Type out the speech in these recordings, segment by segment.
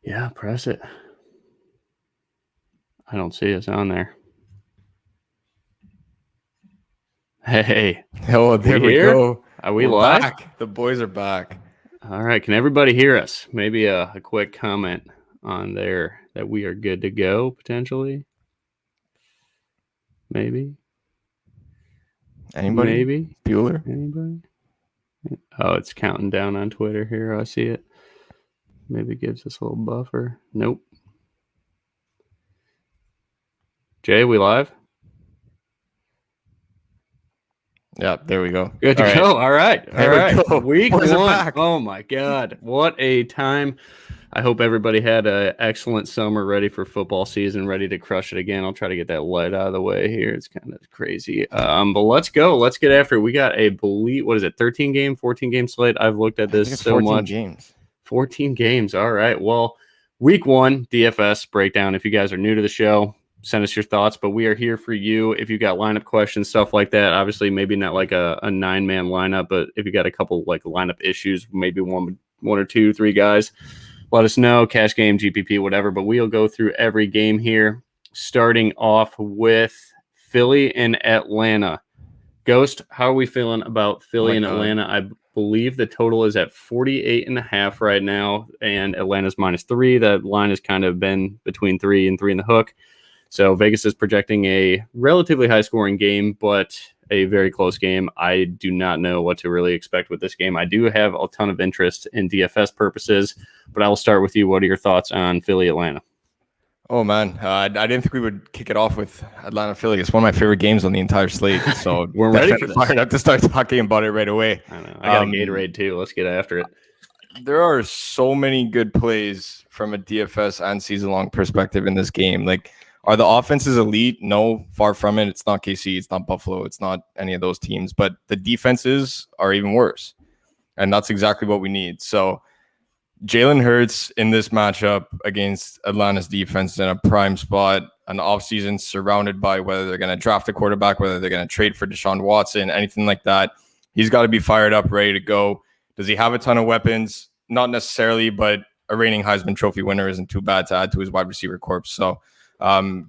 Yeah, press it. I don't see us on there. Hey. Oh, there we go. Are we We're live? back. The boys are back. All right. Can everybody hear us? Maybe a quick comment on there that we are good to go, potentially. Maybe. Anybody? Maybe. Bueller? Anybody? Oh, it's counting down on Twitter here. I see it. Maybe it gives us a little buffer. Nope. Jay, we live? Yeah, there we go. Good to go. All right. All right. We go. Week Boys are one. back. Oh, my God. What a time. I hope everybody had an excellent summer, ready for football season, ready to crush it again. I'll try to get that light out of the way here. It's kind of crazy. But let's go. Let's get after it. We got a 13 game, 14 game slate. I've looked at this so 14 much. games. 14 games. All right. Well, week one, DFS breakdown. If you guys are new to the show, send us your thoughts, but we are here for you. If you got lineup questions, stuff like that, obviously maybe not like a 9-man lineup, but if you got a couple like lineup issues, maybe one or two, three guys, let us know. Cash game, GPP, whatever. But we'll go through every game here, starting off with Philly and Atlanta. Ghost, how are we feeling about Philly and Atlanta? I believe the total is at 48.5 right now, and Atlanta's -3. That line has kind of been between 3 and 3 in the hook. So Vegas is projecting a relatively high-scoring game, but a very close game. I do not know what to really expect with this game. I do have a ton of interest in DFS purposes, but I will start with you. What are your thoughts on Philly-Atlanta? Oh, man. I didn't think we would kick it off with Atlanta-Philly. It's one of my favorite games on the entire slate. So we're ready for this. Fired up to start talking about it right away. I know. I got a Gatorade, too. Let's get after it. There are so many good plays from a DFS and season-long perspective in this game. Like, are the offenses elite? No, far from it. It's not KC. It's not Buffalo. It's not any of those teams. But the defenses are even worse. And that's exactly what we need. So Jalen Hurts in this matchup against Atlanta's defense in a prime spot, an offseason surrounded by whether they're going to draft a quarterback, whether they're going to trade for Deshaun Watson, anything like that. He's got to be fired up, ready to go. Does he have a ton of weapons? Not necessarily, but a reigning Heisman Trophy winner isn't too bad to add to his wide receiver corps. So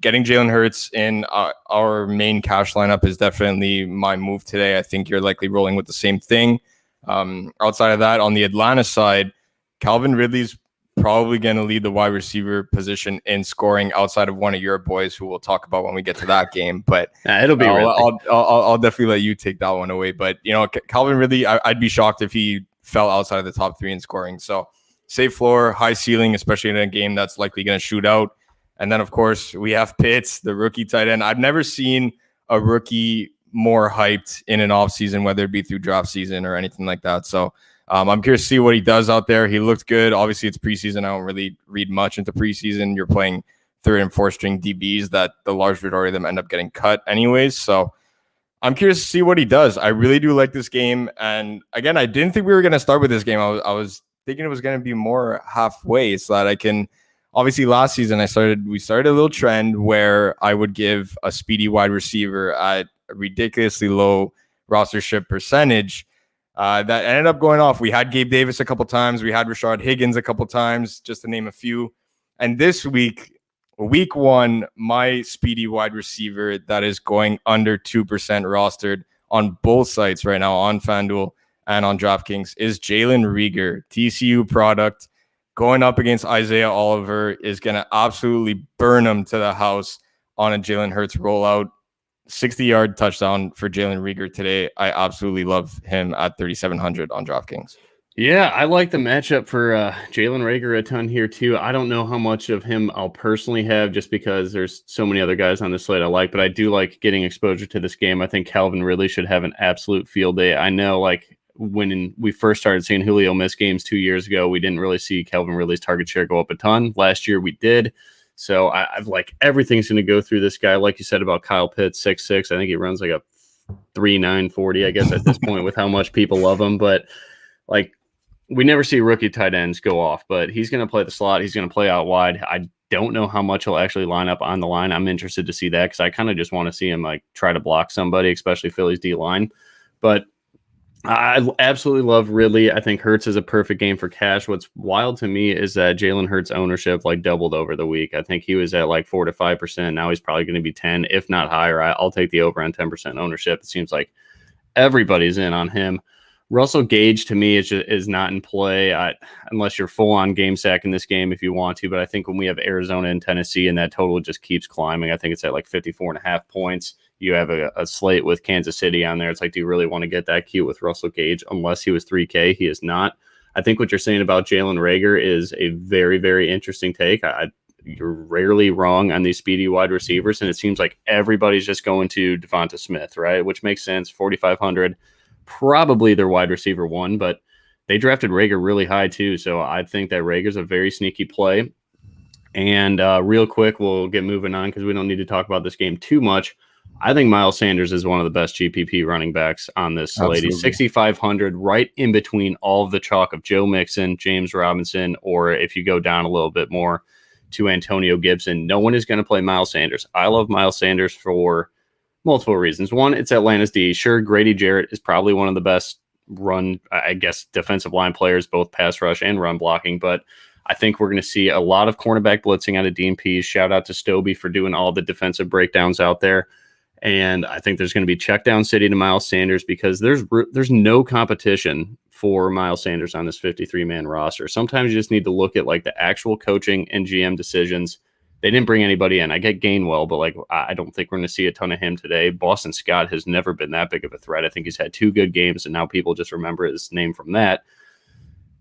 getting Jalen Hurts in our main cash lineup is definitely my move today. I think you're likely rolling with the same thing. Outside of that, on the Atlanta side, Calvin Ridley's probably going to lead the wide receiver position in scoring outside of one of your boys who we'll talk about when we get to that game. But it'll be I'll definitely let you take that one away. But, you know, Calvin Ridley, I'd be shocked if he fell outside of the top 3 in scoring. So safe floor, high ceiling, especially in a game that's likely going to shoot out. And then, of course, we have Pitts, the rookie tight end. I've never seen a rookie more hyped in an offseason, whether it be through draft season or anything like that. So I'm curious to see what he does out there. He looked good. Obviously, it's preseason. I don't really read much into preseason. You're playing 3rd and 4th string DBs that the large majority of them end up getting cut anyways. So I'm curious to see what he does. I really do like this game. And again, I didn't think we were going to start with this game. I was thinking it was going to be more halfway so that I can... Obviously, last season, we started a little trend where I would give a speedy wide receiver at a ridiculously low rostership percentage. That ended up going off. We had Gabe Davis a couple times. We had Rashard Higgins a couple times, just to name a few. And this week 1, my speedy wide receiver that is going under 2% rostered on both sites right now, on FanDuel and on DraftKings, is Jalen Reagor, TCU product. Going up against Isaiah Oliver is going to absolutely burn him to the house on a Jalen Hurts rollout. 60-yard touchdown for Jalen Reagor today. I absolutely love him at 3,700 on DraftKings. Yeah, I like the matchup for Jalen Reagor a ton here too. I don't know how much of him I'll personally have just because there's so many other guys on this slate I like, but I do like getting exposure to this game. I think Calvin Ridley should have an absolute field day. I know, like, when we first started seeing Julio miss games 2 years ago, we didn't really see Calvin Ridley's target share go up a ton. Last year we did. So I've like everything's going to go through this guy. Like you said about Kyle Pitts, 6'6". I think he runs like a 3.9 40, I guess, at this point with how much people love him. But like, we never see rookie tight ends go off, but he's going to play the slot. He's going to play out wide. I don't know how much he'll actually line up on the line. I'm interested to see that because I kind of just want to see him like try to block somebody, especially Philly's D line. But I absolutely love Ridley. I think Hurts is a perfect game for cash. What's wild to me is that Jalen Hurts ownership like doubled over the week. I think he was at like 4 to 5%. Now he's probably going to be 10, if not higher. I'll take the over on 10% ownership. It seems like everybody's in on him. Russell Gage to me is not in play unless you're full on game sack in this game if you want to. But I think when we have Arizona and Tennessee and that total just keeps climbing, I think it's at like 54.5 points. You have a slate with Kansas City on there. It's like, do you really want to get that cute with Russell Gage? Unless he was 3K, he is not. I think what you're saying about Jalen Reagor is a very, very interesting take. You're rarely wrong on these speedy wide receivers, and it seems like everybody's just going to Devonta Smith, right? Which makes sense. 4,500, probably their wide receiver one, but they drafted Reagor really high too. So I think that Rager's a very sneaky play. And real quick, we'll get moving on because we don't need to talk about this game too much. I think Miles Sanders is one of the best GPP running backs on this slate. He's 6,500, right in between all of the chalk of Joe Mixon, James Robinson, or if you go down a little bit more to Antonio Gibson. No one is going to play Miles Sanders. I love Miles Sanders for multiple reasons. One, it's Atlanta's D. Sure, Grady Jarrett is probably one of the best defensive line players, both pass rush and run blocking, but I think we're going to see a lot of cornerback blitzing out of Dean Pease. Shout out to Stobie for doing all the defensive breakdowns out there. And I think there's going to be check down city to Miles Sanders because there's no competition for Miles Sanders on this 53-man roster. Sometimes you just need to look at like the actual coaching and GM decisions. They didn't bring anybody in. I get Gainwell, but like I don't think we're going to see a ton of him today. Boston Scott has never been that big of a threat. I think he's had 2 good games, and now people just remember his name from that.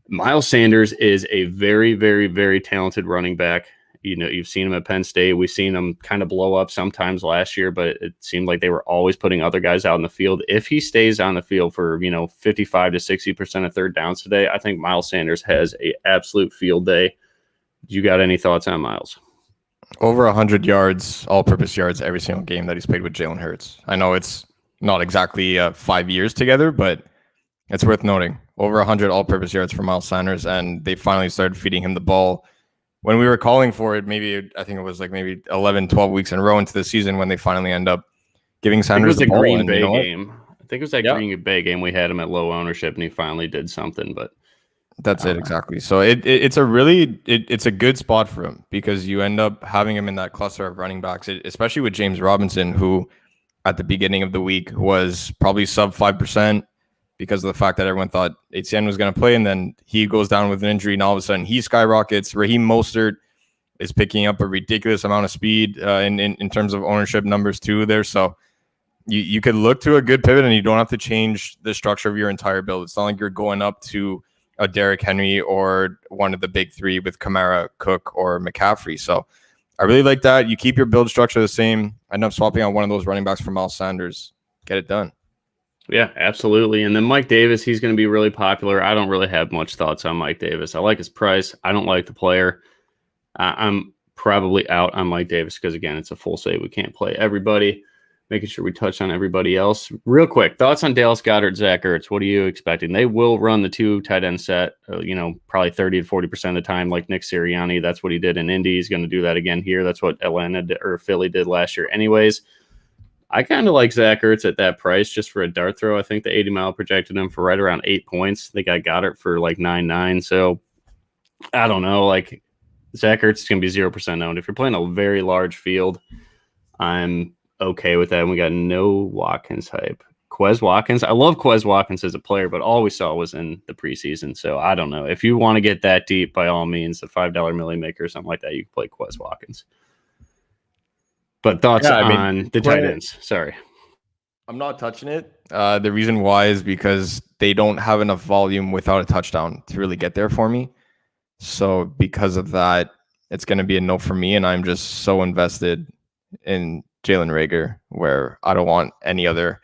Miles Sanders is a very, very, very talented running back. You know, you've seen him at Penn State. We've seen him kind of blow up sometimes last year, but it seemed like they were always putting other guys out in the field. If he stays on the field for, 55 to 60% of third downs today, I think Miles Sanders has an absolute field day. You got any thoughts on Miles? Over 100 yards, all-purpose yards, every single game that he's played with Jalen Hurts. I know it's not exactly 5 years together, but it's worth noting. Over 100 all-purpose yards for Miles Sanders, and they finally started feeding him the ball. When we were calling for it, I think it was like maybe 11, 12 weeks in a row into the season when they finally end up giving Sanders the ball. I think it was a Green Bay game. I think it was that Green Bay game we had him at low ownership, and he finally did something, but that's it exactly. So it's a good spot for him because you end up having him in that cluster of running backs, especially with James Robinson, who at the beginning of the week was probably sub 5%. Because of the fact that everyone thought Etienne was going to play, and then he goes down with an injury, and all of a sudden he skyrockets. Raheem Mostert is picking up a ridiculous amount of speed in terms of ownership numbers too there. So you could look to a good pivot, and you don't have to change the structure of your entire build. It's not like you're going up to a Derrick Henry or one of the big 3 with Kamara, Cook, or McCaffrey. So I really like that. You keep your build structure the same. End up swapping out one of those running backs for Miles Sanders. Get it done. Yeah, absolutely. And then Mike Davis, he's going to be really popular. I don't really have much thoughts on Mike Davis. I like his price. I don't like the player. I'm probably out on Mike Davis because, again, it's a full slate. We can't play everybody. Making sure we touch on everybody else. Real quick, thoughts on Dallas Goedert, Zach Ertz. What are you expecting? They will run the 2 tight end set, probably 30 to 40% of the time, like Nick Sirianni. That's what he did in Indy. He's going to do that again here. That's what Philly did last year anyways. I kind of like Zach Ertz at that price just for a dart throw. I think the 80 mile projected him for right around 8 points. I think I got it for like 9.9. So I don't know. Like Zach Ertz is going to be 0% owned. If you're playing a very large field, I'm okay with that. And we got no Watkins hype. Quez Watkins. I love Quez Watkins as a player, but all we saw was in the preseason. So I don't know. If you want to get that deep, by all means, the $5 Millie Maker or something like that, you can play Quez Watkins. But thoughts on the tight ends? Sorry. I'm not touching it. The reason why is because they don't have enough volume without a touchdown to really get there for me. So because of that, it's going to be a no for me. And I'm just so invested in Jalen Reagor where I don't want any other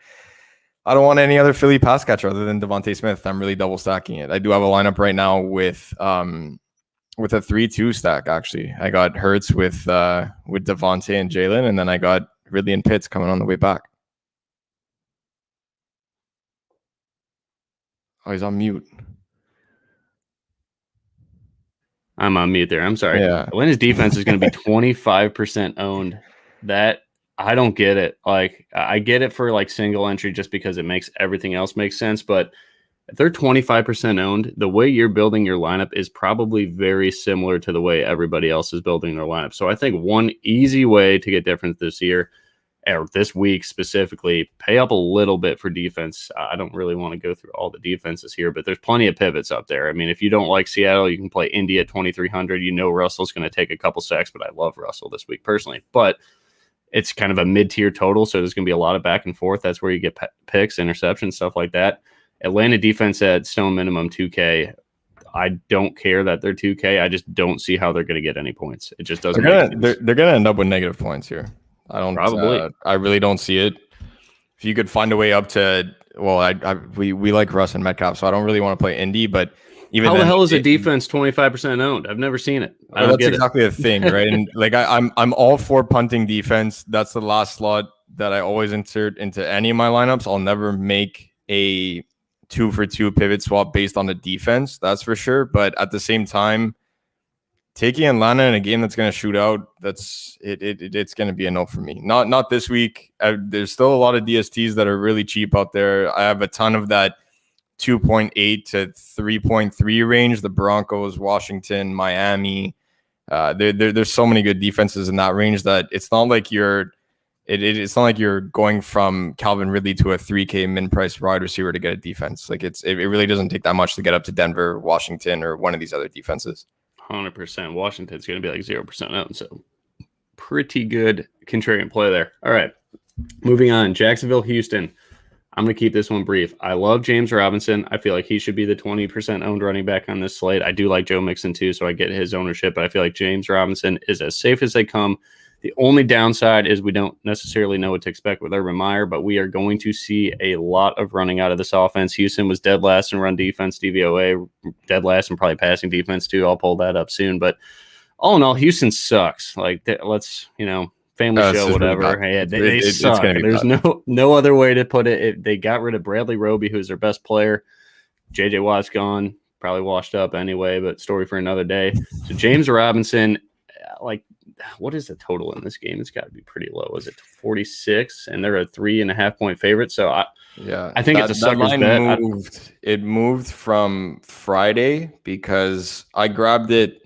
Philly pass catcher other than Devontae Smith. I'm really double stacking it. I do have a lineup right now with a 3-2 stack, actually. I got Hurts with Devontae and Jalen, and then I got Ridley and Pitts coming on the way back. Oh, he's on mute. I'm on mute there. I'm sorry. Yeah. Atlanta's defense is going to be 25% owned. That I don't get it. Like I get it for like single entry just because it makes everything else make sense, but If they're 25% owned, the way you're building your lineup is probably very similar to the way everybody else is building their lineup. So I think one easy way to get different this year, or this week specifically, pay up a little bit for defense. I don't really want to go through all the defenses here, but there's plenty of pivots up there. I mean, if you don't like Seattle, you can play Indy at 2,300. You know Russell's going to take a couple sacks, but I love Russell this week personally. But it's kind of a mid-tier total, so there's going to be a lot of back and forth. That's where you get picks, interceptions, stuff like that. Atlanta defense at stone minimum 2K. I don't care that they're 2K. I just don't see how they're going to get any points. It just doesn't. They're going to end up with negative points here. I don't probably. I really don't see it. If you could find a way up to, well, we like Russ and Metcalf, so I don't really want to play Indy. But even how the hell is a defense 25% owned? I've never seen it. That's exactly the thing, right? And like I'm all for punting defense. That's the last slot that I always insert into any of my lineups. I'll never make a 2-for-2 pivot swap based on the defense, that's for sure. But at the same time, taking Atlanta in a game that's going to shoot out, it's going to be a no for me. Not this week. There's still a lot of DSTs that are really cheap out there. I have a ton of that 2.8 to 3.3 range. The Broncos, Washington, Miami. There's so many good defenses in that range that it's not like it's not like you're going from Calvin Ridley to a 3K min price wide receiver to get a defense. Like it really doesn't take that much to get up to Denver, Washington, or one of these other defenses. 100%. Washington's going to be like 0% owned, so pretty good contrarian play there. All right, moving on. Jacksonville, Houston. I'm going to keep this one brief. I love James Robinson. I feel like he should be the 20% owned running back on this slate. I do like Joe Mixon too, so I get his ownership, but I feel like James Robinson is as safe as they come. The only downside is we don't necessarily know what to expect with Urban Meyer, but we are going to see a lot of running out of this offense. Houston was dead last in run defense, DVOA, dead last in probably passing defense too. I'll pull that up soon. But all in all, Houston sucks. Like, let's, family show, whatever. Really they suck. There's no other way to put it. They got rid of Bradley Roby, who's their best player. J.J. Watt's gone, probably washed up anyway, but story for another day. So James Robinson, what is the total in this game? It's got to be pretty low. Is it 46? And they're a 3.5 point favorite. So I think it's a sucker's bet. It moved from Friday because I grabbed it.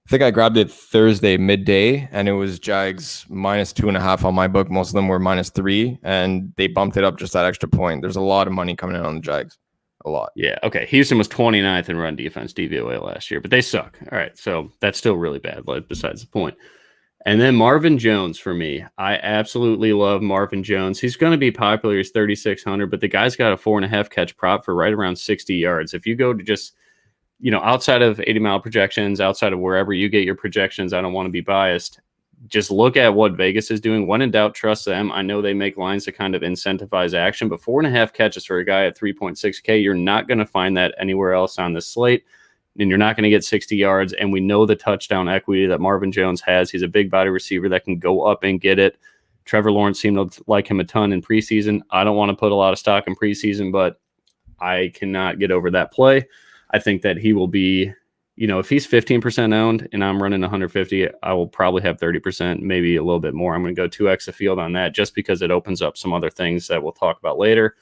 I think I grabbed it Thursday midday, and it was Jags -2.5 on my book. Most of them were -3, and they bumped it up just that extra point. There's a lot of money coming in on the Jags. A lot. Yeah. Okay. Houston was 29th in run defense DVOA last year, but they suck. All right. So that's still really bad, but besides the point. And then Marvin Jones for me. I absolutely love Marvin Jones. He's going to be popular. He's 3,600, but the guy's got a 4.5 catch prop for right around 60 yards. If you go to just, outside of 80-mile projections, outside of wherever you get your projections, I don't want to be biased. Just look at what Vegas is doing. When in doubt, trust them. I know they make lines to kind of incentivize action, but 4.5 catches for a guy at 3.6K, you're not going to find that anywhere else on the slate. And you're not going to get 60 yards. And we know the touchdown equity that Marvin Jones has. He's a big body receiver that can go up and get it. Trevor Lawrence seemed to like him a ton in preseason. I don't want to put a lot of stock in preseason, but I cannot get over that play. I think that he will be, if he's 15% owned and I'm running 150, I will probably have 30%, maybe a little bit more. I'm going to go 2x the field on that just because it opens up some other things that we'll talk about later.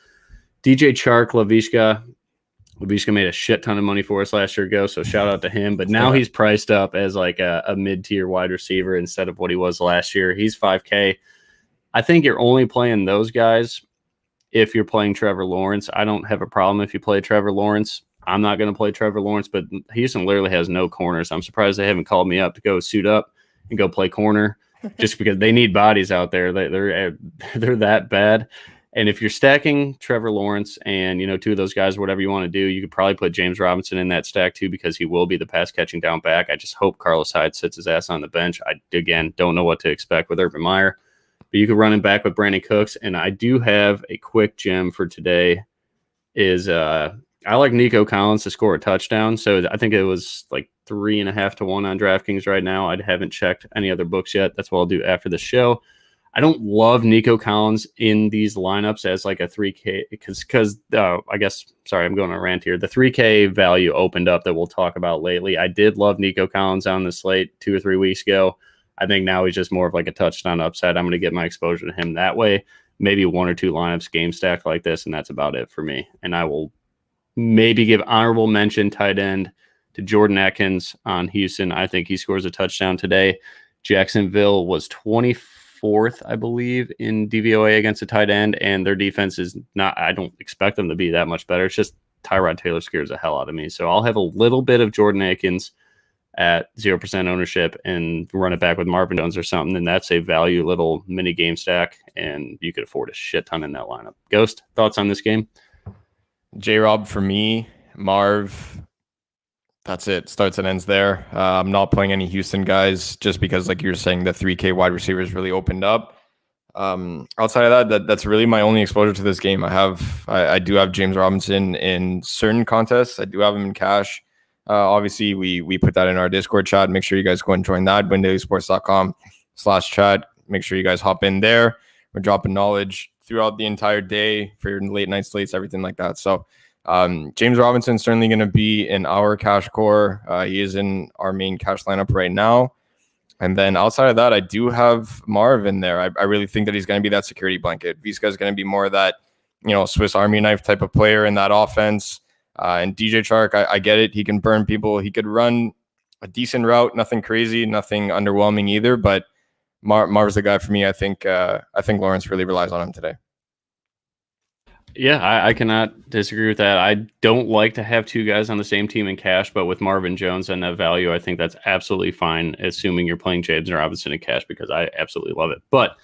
DJ Chark, Laviska made a shit ton of money for us last year ago, so shout out to him. But now he's priced up as like a mid-tier wide receiver instead of what he was last year. He's 5K. I think you're only playing those guys if you're playing Trevor Lawrence. I don't have a problem if you play Trevor Lawrence. I'm not going to play Trevor Lawrence, but Houston literally has no corners. I'm surprised they haven't called me up to go suit up and go play corner just because they need bodies out there. They're that bad. And if you're stacking Trevor Lawrence and, two of those guys, whatever you want to do, you could probably put James Robinson in that stack too, because he will be the pass catching down back. I just hope Carlos Hyde sits his ass on the bench. I, again, don't know what to expect with Urban Meyer, but you could run him back with Brandon Cooks. And I do have a quick gem for today is I like Nico Collins to score a touchdown. So I think it was like 3.5 to 1 on DraftKings right now. I haven't checked any other books yet. That's what I'll do after the show. I don't love Nico Collins in these lineups as like a 3K because I guess, sorry, I'm going on a rant here. The 3K value opened up that we'll talk about lately. I did love Nico Collins on the slate 2 or 3 weeks ago. I think now he's just more of like a touchdown upside. I'm going to get my exposure to him that way. Maybe 1 or 2 lineups game stacked like this, and that's about it for me. And I will maybe give honorable mention tight end to Jordan Atkins on Houston. I think he scores a touchdown today. Jacksonville was 24th, I believe, in DVOA against a tight end, and their defense is not, I don't expect them to be that much better. It's just Tyrod Taylor scares the hell out of me. So I'll have a little bit of Jordan Akins at 0% ownership and run it back with Marvin Jones or something. And that's a value little mini game stack, and you could afford a shit ton in that lineup. Ghost, thoughts on this game? J-Rob for me, Marv, that's it. Starts and ends there. I'm not playing any Houston guys just because, like you were saying, the 3K wide receivers really opened up. Outside of that's really my only exposure to this game. I do have James Robinson in certain contests. I do have him in cash. Obviously, we put that in our Discord chat. Make sure you guys go and join that, windailysports.com/chat. Make sure you guys hop in there. We're dropping knowledge throughout the entire day for your late night slates, everything like that. So James Robinson is certainly going to be in our cash core. He is in our main cash lineup right now. And then outside of that, I do have Marv in there. I really think that he's going to be that security blanket. Vizca is going to be more of that, Swiss Army knife type of player in that offense. And DJ Chark, I get it. He can burn people. He could run a decent route, nothing crazy, nothing underwhelming either. But Marv's the guy for me. I think Lawrence really relies on him today. Yeah, I cannot disagree with that. I don't like to have two guys on the same team in cash, but with Marvin Jones and that value, I think that's absolutely fine, assuming you're playing James Robinson in cash, because I absolutely love it. But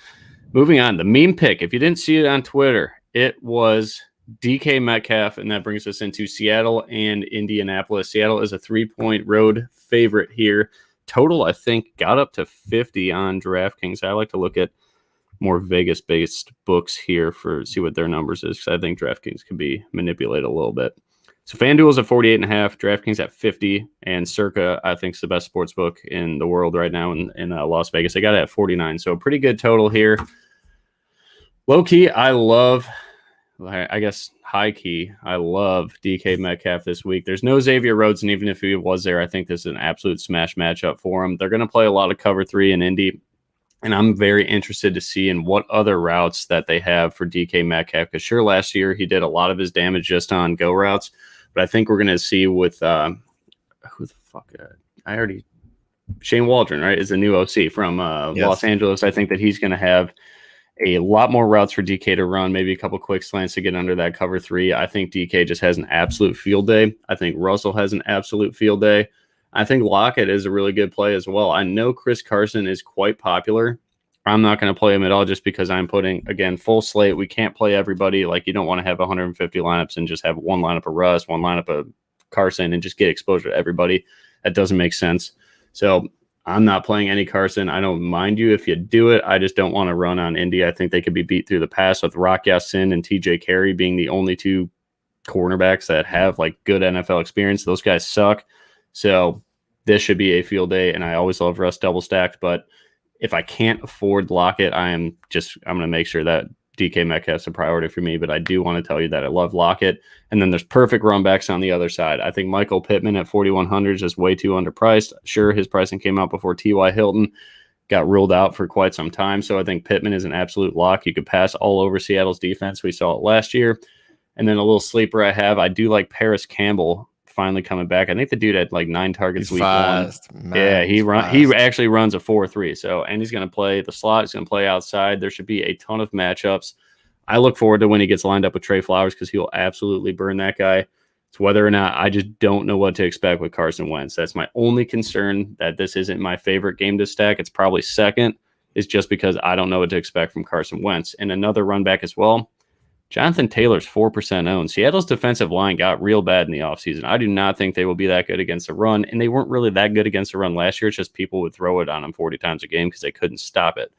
moving on, the meme pick, if you didn't see it on Twitter, it was DK Metcalf, and that brings us into Seattle and Indianapolis. Seattle is a 3-point road favorite here. Total, I think, got up to 50 on DraftKings. I like to look at more Vegas-based books here see what their numbers is, because I think DraftKings can be manipulated a little bit. So FanDuel's at 48.5, DraftKings at 50, and Circa, I think, is the best sports book in the world right now in Las Vegas. They got it at 49, so a pretty good total here. Low-key, I guess high-key, I love DK Metcalf this week. There's no Xavier Rhodes, and even if he was there, I think this is an absolute smash matchup for him. They're going to play a lot of cover 3 in Indy. And I'm very interested to see in what other routes that they have for DK Metcalf. Because sure, last year he did a lot of his damage just on go routes. But I think we're going to see with Shane Waldron, right, is the new OC from Los Angeles. I think that he's going to have a lot more routes for DK to run, maybe a couple quick slants to get under that cover 3. I think DK just has an absolute field day. I think Russell has an absolute field day. I think Lockett is a really good play as well. I know Chris Carson is quite popular. I'm not going to play him at all just because I'm putting, again, full slate. We can't play everybody. Like, you don't want to have 150 lineups and just have one lineup of Russ, one lineup of Carson, and just get exposure to everybody. That doesn't make sense. So I'm not playing any Carson. I don't mind you if you do it. I just don't want to run on Indy. I think they could be beat through the pass with Rock Ya-Sin and TJ Carey being the only two cornerbacks that have like good NFL experience. Those guys suck. So this should be a field day, and I always love Russ double stacked. But if I can't afford Lockett, I'm going to make sure that DK Metcalf's a priority for me. But I do want to tell you that I love Lockett. And then there's perfect runbacks on the other side. I think Michael Pittman at 4,100 is just way too underpriced. Sure, his pricing came out before T.Y. Hilton got ruled out for quite some time. So I think Pittman is an absolute lock. You could pass all over Seattle's defense. We saw it last year. And then a little sleeper I do like Paris Campbell finally coming back. I think the dude had like 9 targets week fast, 1. Man, he actually runs a 4-3. So, and he's going to play the slot. He's going to play outside. There should be a ton of matchups. I look forward to when he gets lined up with Trey Flowers, because he will absolutely burn that guy. It's whether or not, I just don't know what to expect with Carson Wentz. That's my only concern, that this isn't my favorite game to stack. It's probably second, is just because I don't know what to expect from Carson Wentz. And another run back as well, Jonathan Taylor's 4% owned. Seattle's defensive line got real bad in the offseason. I do not think they will be that good against the run, and they weren't really that good against the run last year. It's just people would throw it on them 40 times a game because they couldn't stop it.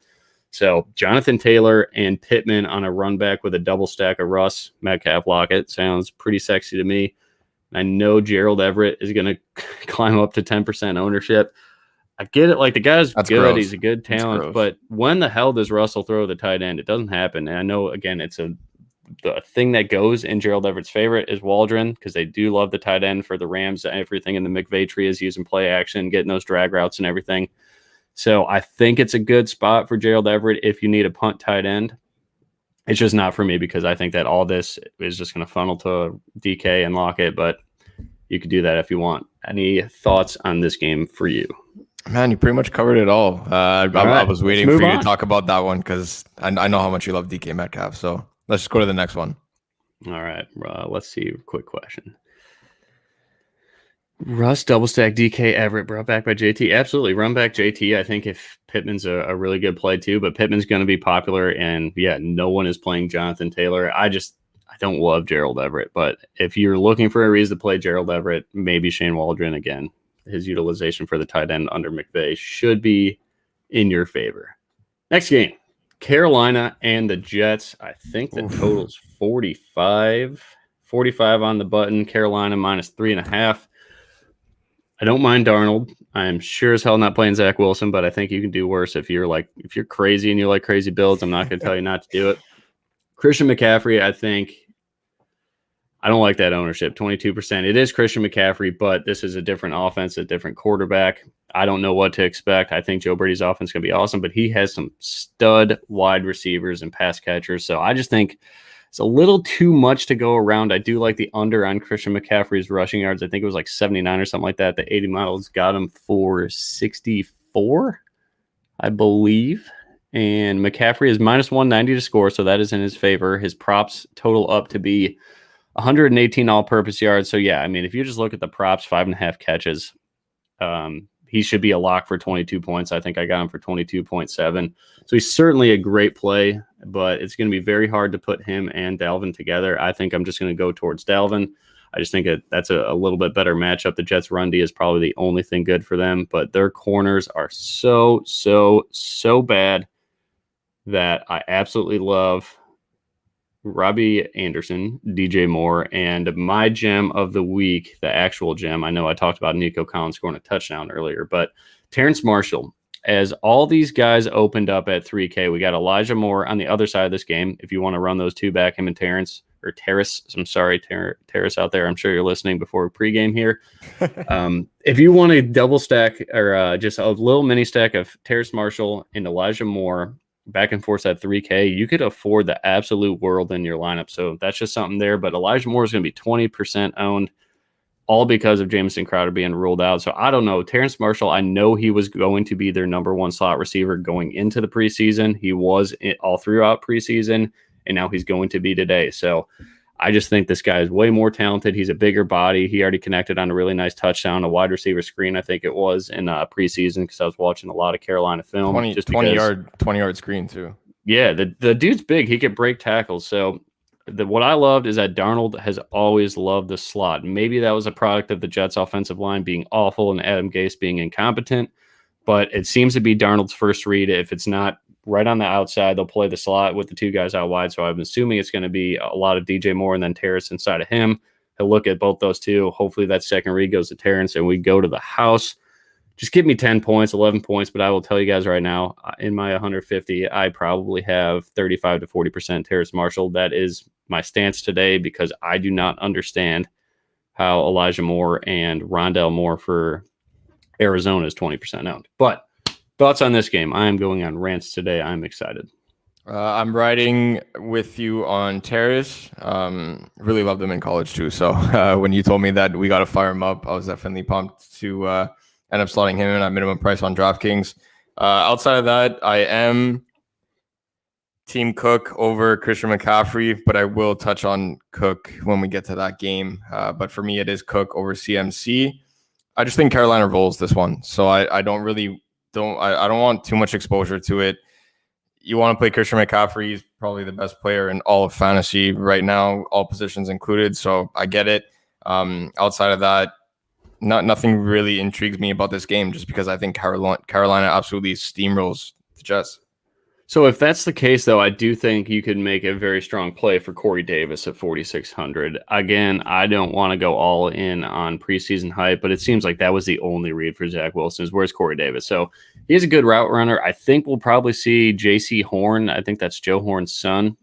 So Jonathan Taylor and Pittman on a run back with a double stack of Russ, Metcalf, Lockett sounds pretty sexy to me. I know Gerald Everett is going to climb up to 10% ownership. I get it. Like, the guy's good. Gross. He's a good talent. But when the hell does Russell throw the tight end? It doesn't happen. And I know, again, the thing that goes in Gerald Everett's favorite is Waldron, because they do love the tight end for the Rams. Everything in the McVay tree is using play action, getting those drag routes and everything. So I think it's a good spot for Gerald Everett if you need a punt tight end. It's just not for me because I think that all this is just going to funnel to DK and Lockett, but you could do that if you want. Any thoughts on this game for you? Man, you pretty much covered it all. I was waiting for you to talk about that one because I know how much you love DK Metcalf. So let's just go to the next one. All right. Let's see. Quick question. Russ double stack DK Everett brought back by JT. Absolutely. Run back JT. I think if Pittman's a really good play too, but Pittman's going to be popular. And yeah, no one is playing Jonathan Taylor. I don't love Gerald Everett, but if you're looking for a reason to play Gerald Everett, maybe Shane Waldron again. His utilization for the tight end under McVay should be in your favor. Next game, Carolina and the Jets. I think the total's 45. 45 on the button. Carolina minus 3.5. I don't mind Darnold. I'm sure as hell not playing Zach Wilson, but I think you can do worse if you're crazy and you like crazy builds. I'm not going to tell you not to do it. Christian McCaffrey, I don't like that ownership, 22%. It is Christian McCaffrey, but this is a different offense, a different quarterback. I don't know what to expect. I think Joe Brady's offense is going to be awesome, but he has some stud wide receivers and pass catchers. So I just think it's a little too much to go around. I do like the under on Christian McCaffrey's rushing yards. I think it was like 79 or something like that. The 80 models got him for 64, I believe. And McCaffrey is minus 190 to score, so that is in his favor. His props total up to be 118 all-purpose yards. So, yeah, I mean, if you just look at the props, 5.5 catches, he should be a lock for 22 points. I think I got him for 22.7. So he's certainly a great play, but it's going to be very hard to put him and Dalvin together. I think I'm just going to go towards Dalvin. I just think that's a little bit better matchup. The Jets' run D is probably the only thing good for them, but their corners are so bad that I absolutely love Robbie Anderson, DJ Moore, and my gem of the week, the actual gem. I know I talked about Nico Collins scoring a touchdown earlier, but Terrence Marshall. As all these guys opened up at 3K, we got Elijah Moore on the other side of this game. If you want to run those two back, him and Terrace out there, I'm sure you're listening before pregame here. If you want a double stack or just a little mini stack of Terrace Marshall and Elijah Moore back and forth at 3K, you could afford the absolute world in your lineup. So that's just something there. But Elijah Moore is going to be 20% owned, all because of Jamison Crowder being ruled out. So I don't know. Terrence Marshall, I know he was going to be their number one slot receiver going into the preseason. He was all throughout preseason, and now he's going to be today. So I just think this guy is way more talented. He's a bigger body. He already connected on a really nice touchdown, a wide receiver screen, I think it was, in preseason, because I was watching a lot of Carolina film. 20-yard screen, too. Yeah, the dude's big. He could break tackles. So what I loved is that Darnold has always loved the slot. Maybe that was a product of the Jets' offensive line being awful and Adam Gase being incompetent, but it seems to be Darnold's first read. If it's not right on the outside, they'll play the slot with the two guys out wide. So I'm assuming it's going to be a lot of DJ Moore and then Terrace inside of him. He'll look at both those two. Hopefully that second read goes to Terrence and we go to the house. Just give me 10 points, 11 points, but I will tell you guys right now, in my 150, I probably have 35 to 40% Terrace Marshall. That is my stance today because I do not understand how Elijah Moore and Rondell Moore for Arizona is 20% owned. But thoughts on this game? I am going on rants today. I'm excited. I'm riding with you on Terrace. Really loved him in college too. So when you told me that we got to fire him up, I was definitely pumped to end up slotting him in at minimum price on DraftKings. Outside of that, I am Team Cook over Christian McCaffrey, but I will touch on Cook when we get to that game. But for me, it is Cook over CMC. I just think Carolina rolls this one. So I don't want too much exposure to it. You want to play Christian McCaffrey. He's probably the best player in all of fantasy right now, all positions included. So I get it. Outside of that, nothing really intrigues me about this game just because I think Carolina absolutely steamrolls the Jets. So if that's the case, though, I do think you could make a very strong play for Corey Davis at 4,600. Again, I don't want to go all in on preseason hype, but it seems like that was the only read for Zach Wilson is where's Corey Davis. So he's a good route runner. I think we'll probably see J.C. Horn. I think that's Joe Horn's son.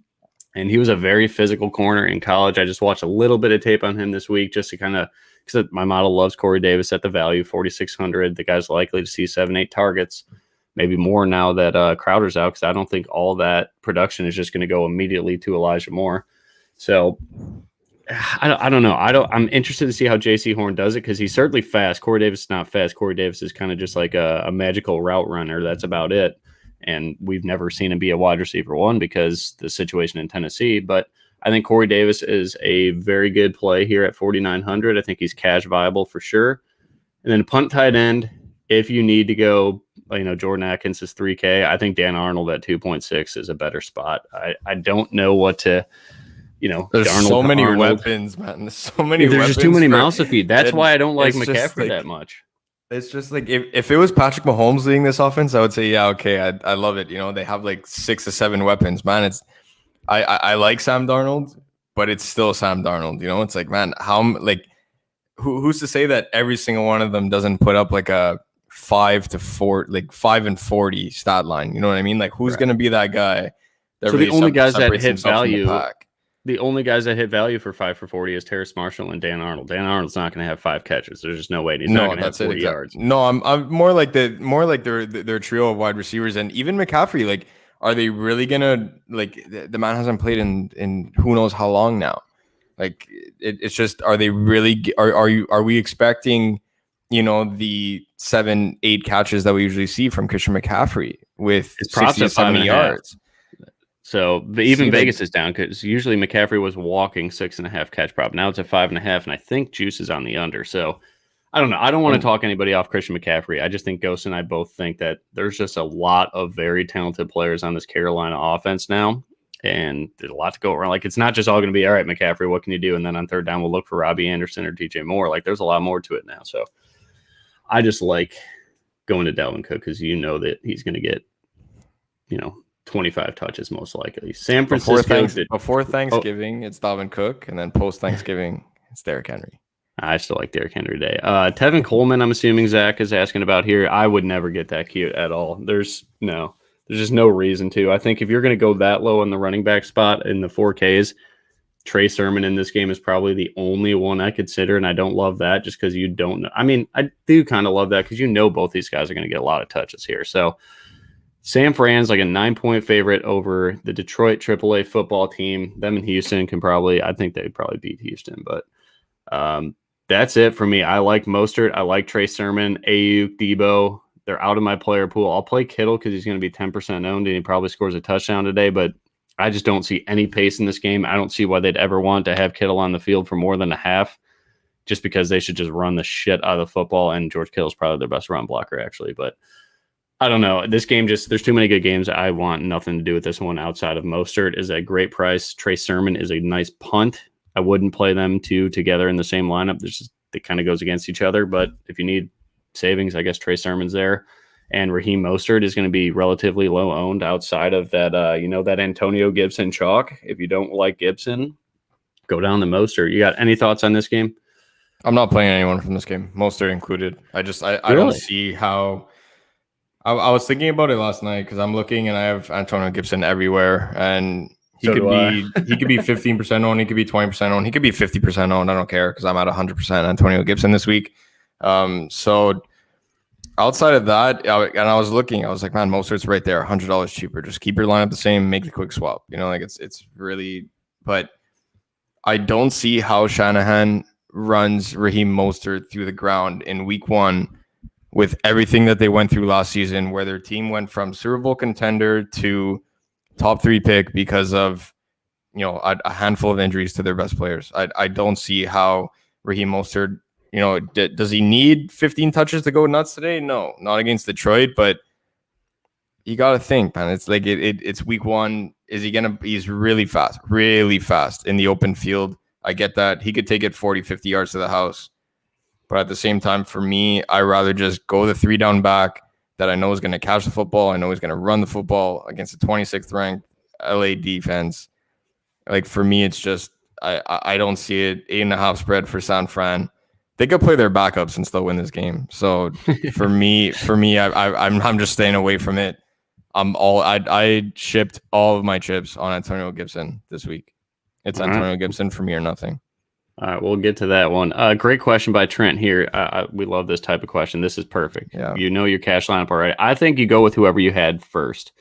And he was a very physical corner in college. I just watched a little bit of tape on him this week just to kind of, because my model loves Corey Davis at the value, 4,600. The guy's likely to see 7-8 targets. maybe more now that Crowder's out, because I don't think all that production is just going to go immediately to Elijah Moore. So I don't know. I'm interested to see how J.C. Horn does it, because he's certainly fast. Corey Davis is not fast. Corey Davis is kind of just like a magical route runner. That's about it. And we've never seen him be a wide receiver one because the situation in Tennessee. But I think Corey Davis is a very good play here at 4,900. I think he's cash viable for sure. And then punt tight end, if you need to go, Jordan Atkins is 3K. I think Dan Arnold at 2.6 is a better spot. I don't know what to, there's Darnold so many Arnold. weapons, man. There's so many. There's just too many mouths to feed. That's why I don't like McCaffrey that much. It's just like if it was Patrick Mahomes leading this offense, I would say, yeah, okay, I love it. They have like 6 to 7 weapons, man. I like Sam Darnold, but it's still Sam Darnold. It's like, man, who's to say that every single one of them doesn't put up like a 5 and 40 stat line? You know what I mean? Like, who's going to be that guy? So the only guys that hit value. The only guys that hit value for 5 for 40 is Terrace Marshall and Dan Arnold. Dan Arnold's not going to have 5 catches. There's just no way. He's not going to have 40 yards. No, I'm more like their trio of wide receivers, and even McCaffrey. Like, are they really gonna the man hasn't played in who knows how long now? Like, it's just, are they really? Are we expecting the 7-8 catches that we usually see from Christian McCaffrey with 60 to 70 yards? So even Vegas is down, because usually McCaffrey was walking 6.5 catch prop. Now it's at 5.5, and I think Juice is on the under. So I don't know. I don't want to talk anybody off Christian McCaffrey. I just think Ghost and I both think that there's just a lot of very talented players on this Carolina offense now, and there's a lot to go around. Like, it's not just all going to be, all right, McCaffrey, what can you do? And then on third down, we'll look for Robbie Anderson or DJ Moore. Like, there's a lot more to it now. So I just like going to Dalvin Cook, because that he's going to get, 25 touches most likely. San Francisco before Thanksgiving, it's Dalvin Cook, and then post Thanksgiving, it's Derrick Henry. I still like Derrick Henry today. Tevin Coleman, I'm assuming Zach is asking about here. I would never get that cute at all. There's just no reason to. I think if you're going to go that low in the running back spot in the 4Ks, Trey Sermon in this game is probably the only one I consider, and I don't love that just because you don't know. I mean, I do kind of love that because both these guys are going to get a lot of touches here. So San Fran's like a 9-point favorite over the Detroit AAA football team. Them and Houston I think they'd probably beat Houston, but that's it for me. I like Mostert. I like Trey Sermon, Ayuk, Debo. They're out of my player pool. I'll play Kittle because he's going to be 10% owned, and he probably scores a touchdown today, but I just don't see any pace in this game. I don't see why they'd ever want to have Kittle on the field for more than a half, just because they should just run the shit out of the football, and George Kittle's probably their best run blocker, actually, but I don't know. This game there's too many good games. I want nothing to do with this one outside of Mostert is a great price. Trey Sermon is a nice punt. I wouldn't play them two together in the same lineup. It kind of goes against each other, but if you need savings, I guess Trey Sermon's there. And Raheem Mostert is going to be relatively low owned outside of that, that Antonio Gibson chalk. If you don't like Gibson, go down to Mostert. You got any thoughts on this game? I'm not playing anyone from this game, Mostert included. I don't see how. I was thinking about it last night because I'm looking and I have Antonio Gibson everywhere, and he could be 15% owned, he could be 20% owned, he could be 50% owned. I don't care because I'm at 100% Antonio Gibson this week. So outside of that, and I was looking, I was like, man, Mostert's right there, $100 cheaper. Just keep your lineup the same, make the quick swap. It's really, but I don't see how Shanahan runs Raheem Mostert through the ground in week 1. With everything that they went through last season, where their team went from Super Bowl contender to top 3 pick because of, a handful of injuries to their best players. I don't see how Raheem Mostert, does he need 15 touches to go nuts today? No, not against Detroit, but you got to think, man. It's like it's week 1. He's really fast in the open field. I get that. He could take it 40, 50 yards to the house. But at the same time, for me, I'd rather just go the 3-down back that I know is going to catch the football. I know he's going to run the football against the 26th ranked LA defense. Like, for me, it's just, I don't see it. 8.5 spread for San Fran. They could play their backups and still win this game. So for me, I'm just staying away from it. I shipped all of my chips on Antonio Gibson this week. It's Antonio Gibson for me or nothing. All right, we'll get to that one. Great question by Trent here. We love this type of question. This is perfect. Yeah. You know your cash lineup already. I think you go with whoever you had first.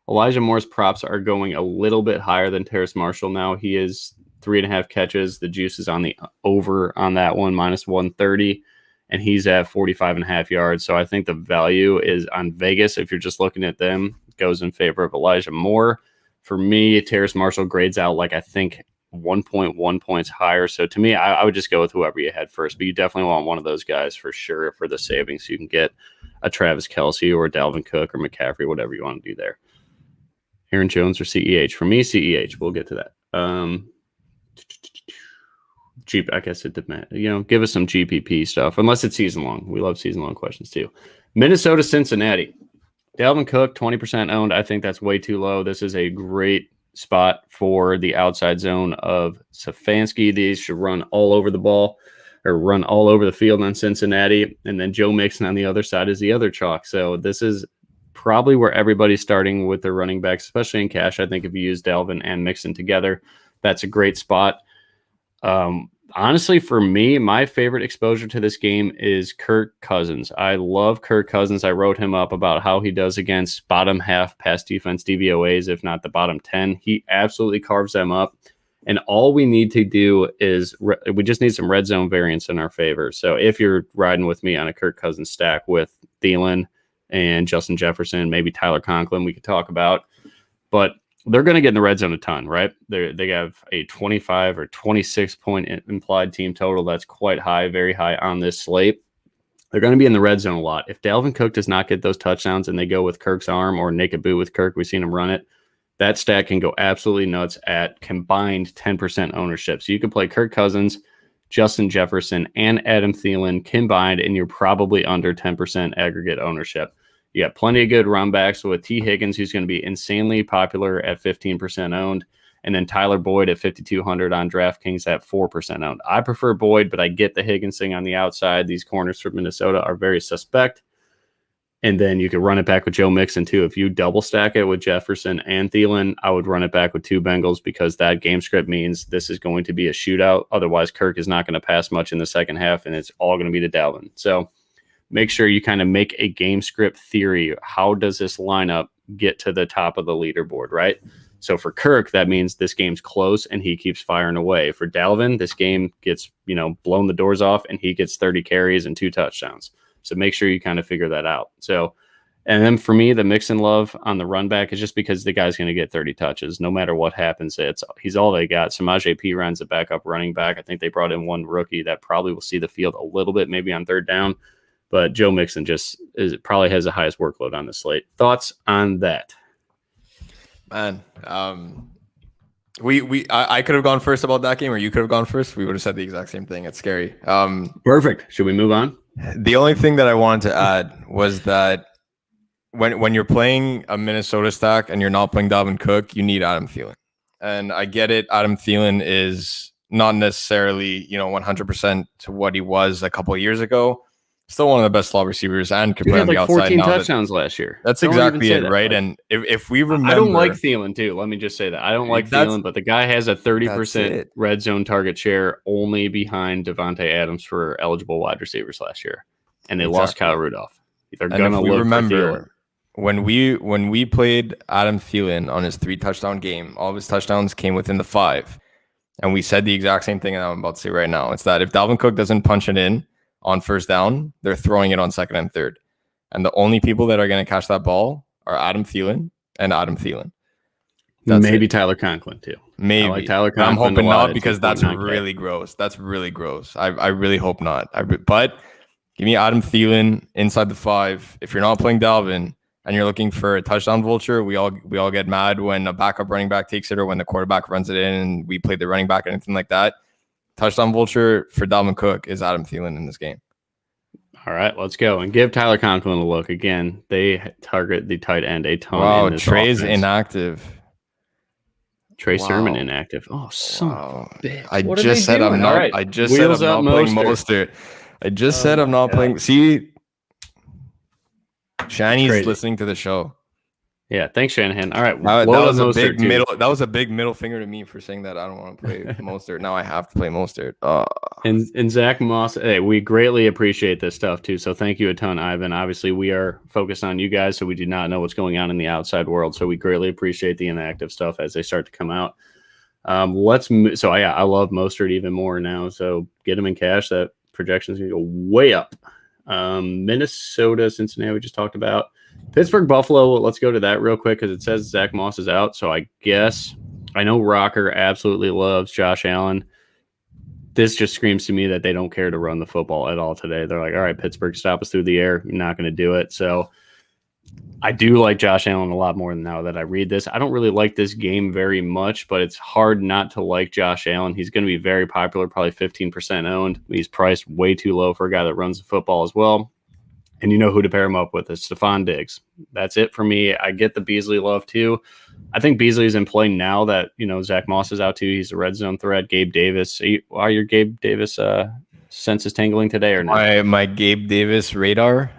Elijah Moore's props are going a little bit higher than Terrace Marshall now. He is 3.5 catches. The juice is on the over on that one, -130, and he's at 45.5 yards. So I think the value is on Vegas. If you're just looking at them, goes in favor of Elijah Moore. For me, Terrace Marshall grades out like I think 1.1 points higher. So to me, I would just go with whoever you had first, but you definitely want one of those guys for sure for the savings. You can get a Travis Kelce or a Dalvin Cook or McCaffrey, whatever you want to do there. Aaron Jones or CEH. For me, CEH. We'll get to that. I guess it depends. Give us some GPP stuff, unless it's season long. We love season long questions too. Minnesota, Cincinnati. Dalvin Cook, 20% owned. I think that's way too low. This is a great spot for the outside zone of Stefanski. These should run all over the ball or run all over the field on Cincinnati. And then Joe Mixon on the other side is the other chalk. So this is probably where everybody's starting with their running backs, especially in cash. I think if you use Dalvin and Mixon together, that's a great spot. Honestly, for me, my favorite exposure to this game is Kirk Cousins. I love Kirk Cousins. I wrote him up about how he does against bottom half pass defense DVOAs, if not the bottom 10. He absolutely carves them up. And all we need to do is we just need some red zone variance in our favor. So if you're riding with me on a Kirk Cousins stack with Thielen and Justin Jefferson, maybe Tyler Conklin, we could talk about. But they're going to get in the red zone a ton, right? They have a 25 or 26 point implied team total. That's quite high, very high on this slate. They're going to be in the red zone a lot. If Dalvin Cook does not get those touchdowns and they go with Kirk's arm or naked boot with Kirk, we've seen him run it, that stat can go absolutely nuts at combined 10% ownership. So you could play Kirk Cousins, Justin Jefferson, and Adam Thielen combined, and you're probably under 10% aggregate ownership. You got plenty of good run backs with T. Higgins, who's going to be insanely popular at 15% owned, and then Tyler Boyd at 5,200 on DraftKings at 4% owned. I prefer Boyd, but I get the Higgins thing on the outside. These corners from Minnesota are very suspect. And then you could run it back with Joe Mixon too. If you double stack it with Jefferson and Thielen, I would run it back with two Bengals because that game script means this is going to be a shootout. Otherwise, Kirk is not going to pass much in the second half, and it's all going to be to Dalvin. So make sure you kind of make a game script theory. How does this lineup get to the top of the leaderboard, right? So for Kirk, that means this game's close and he keeps firing away. For Dalvin, this game gets, blown the doors off and he gets 30 carries and 2 touchdowns. So make sure you kind of figure that out. So, and then for me, the Mixon love on the run back is just because the guy's going to get 30 touches no matter what happens. He's all they got. Samaje Perine, a backup running back. I think they brought in one rookie that probably will see the field a little bit, maybe on third down. But Joe Mixon probably has the highest workload on the slate. Thoughts on that? Man, I could have gone first about that game, or you could have gone first. We would have said the exact same thing. It's scary. Perfect. Should we move on? The only thing that I wanted to add was that when you're playing a Minnesota stack and you're not playing Dalvin Cook, you need Adam Thielen. And I get it. Adam Thielen is not necessarily 100% to what he was a couple of years ago. Still one of the best slot receivers and could play on the outside. 14 touchdowns last year. That's exactly it, right? And if we remember, I don't like Thielen too. Let me just say that I don't like Thielen, but the guy has a 30% red zone target share, only behind Devontae Adams for eligible wide receivers last year, and they lost Kyle Rudolph. They're gonna look for Thielen. when we played Adam Thielen on his 3 touchdown game, all of his touchdowns came within the 5, and we said the exact same thing that I'm about to say right now. It's that if Dalvin Cook doesn't punch it in on first down, they're throwing it on second and third. And the only people that are going to catch that ball are Adam Thielen and Adam Thielen. Maybe Tyler Conklin too. Maybe. I like Tyler Conklin. I'm hoping not, because that's really gross. That's really gross. I really hope not. But give me Adam Thielen inside the 5. If you're not playing Dalvin and you're looking for a touchdown vulture, we all get mad when a backup running back takes it or when the quarterback runs it in and we play the running back or anything like that. Touchdown vulture for Dalvin Cook is Adam Thielen in this game. All right, let's go. And give Tyler Conklin a look. Again, they target the tight end a ton. Wow, Trey's inactive. Trey Sermon inactive. Oh, son of a bitch. I just said I'm not playing Mostert. I just said I'm not playing. See, Shani's listening to the show. Yeah, thanks, Shanahan. All right, That low was on a big Mostert, too. middle. That was a big middle finger to me for saying that I don't want to play Mostert. Now I have to play Mostert. And Zach Moss, hey, we greatly appreciate this stuff too. So thank you a ton, Ivan. Obviously, we are focused on you guys, so we do not know what's going on in the outside world. So we greatly appreciate the inactive stuff as they start to come out. I love Mostert even more now. So get him in cash. That projection is going to go way up. Minnesota, Cincinnati, we just talked about. Pittsburgh, Buffalo. Let's go to that real quick because it says Zach Moss is out. So I guess I know Rocker absolutely loves Josh Allen. This just screams to me that they don't care to run the football at all today. They're like, all right, Pittsburgh, stop us through the air. You're not going to do it. So I do like Josh Allen a lot more now that I read this. I don't really like this game very much, but it's hard not to like Josh Allen. He's going to be very popular, probably 15% owned. He's priced way too low for a guy that runs the football as well. And you know who to pair him up with is Stephon Diggs. That's it for me. I get the Beasley love too. I think Beasley's in play now that, Zach Moss is out too. He's a red zone threat. Gabe Davis. Are your Gabe Davis senses tingling today or not? My Gabe Davis radar.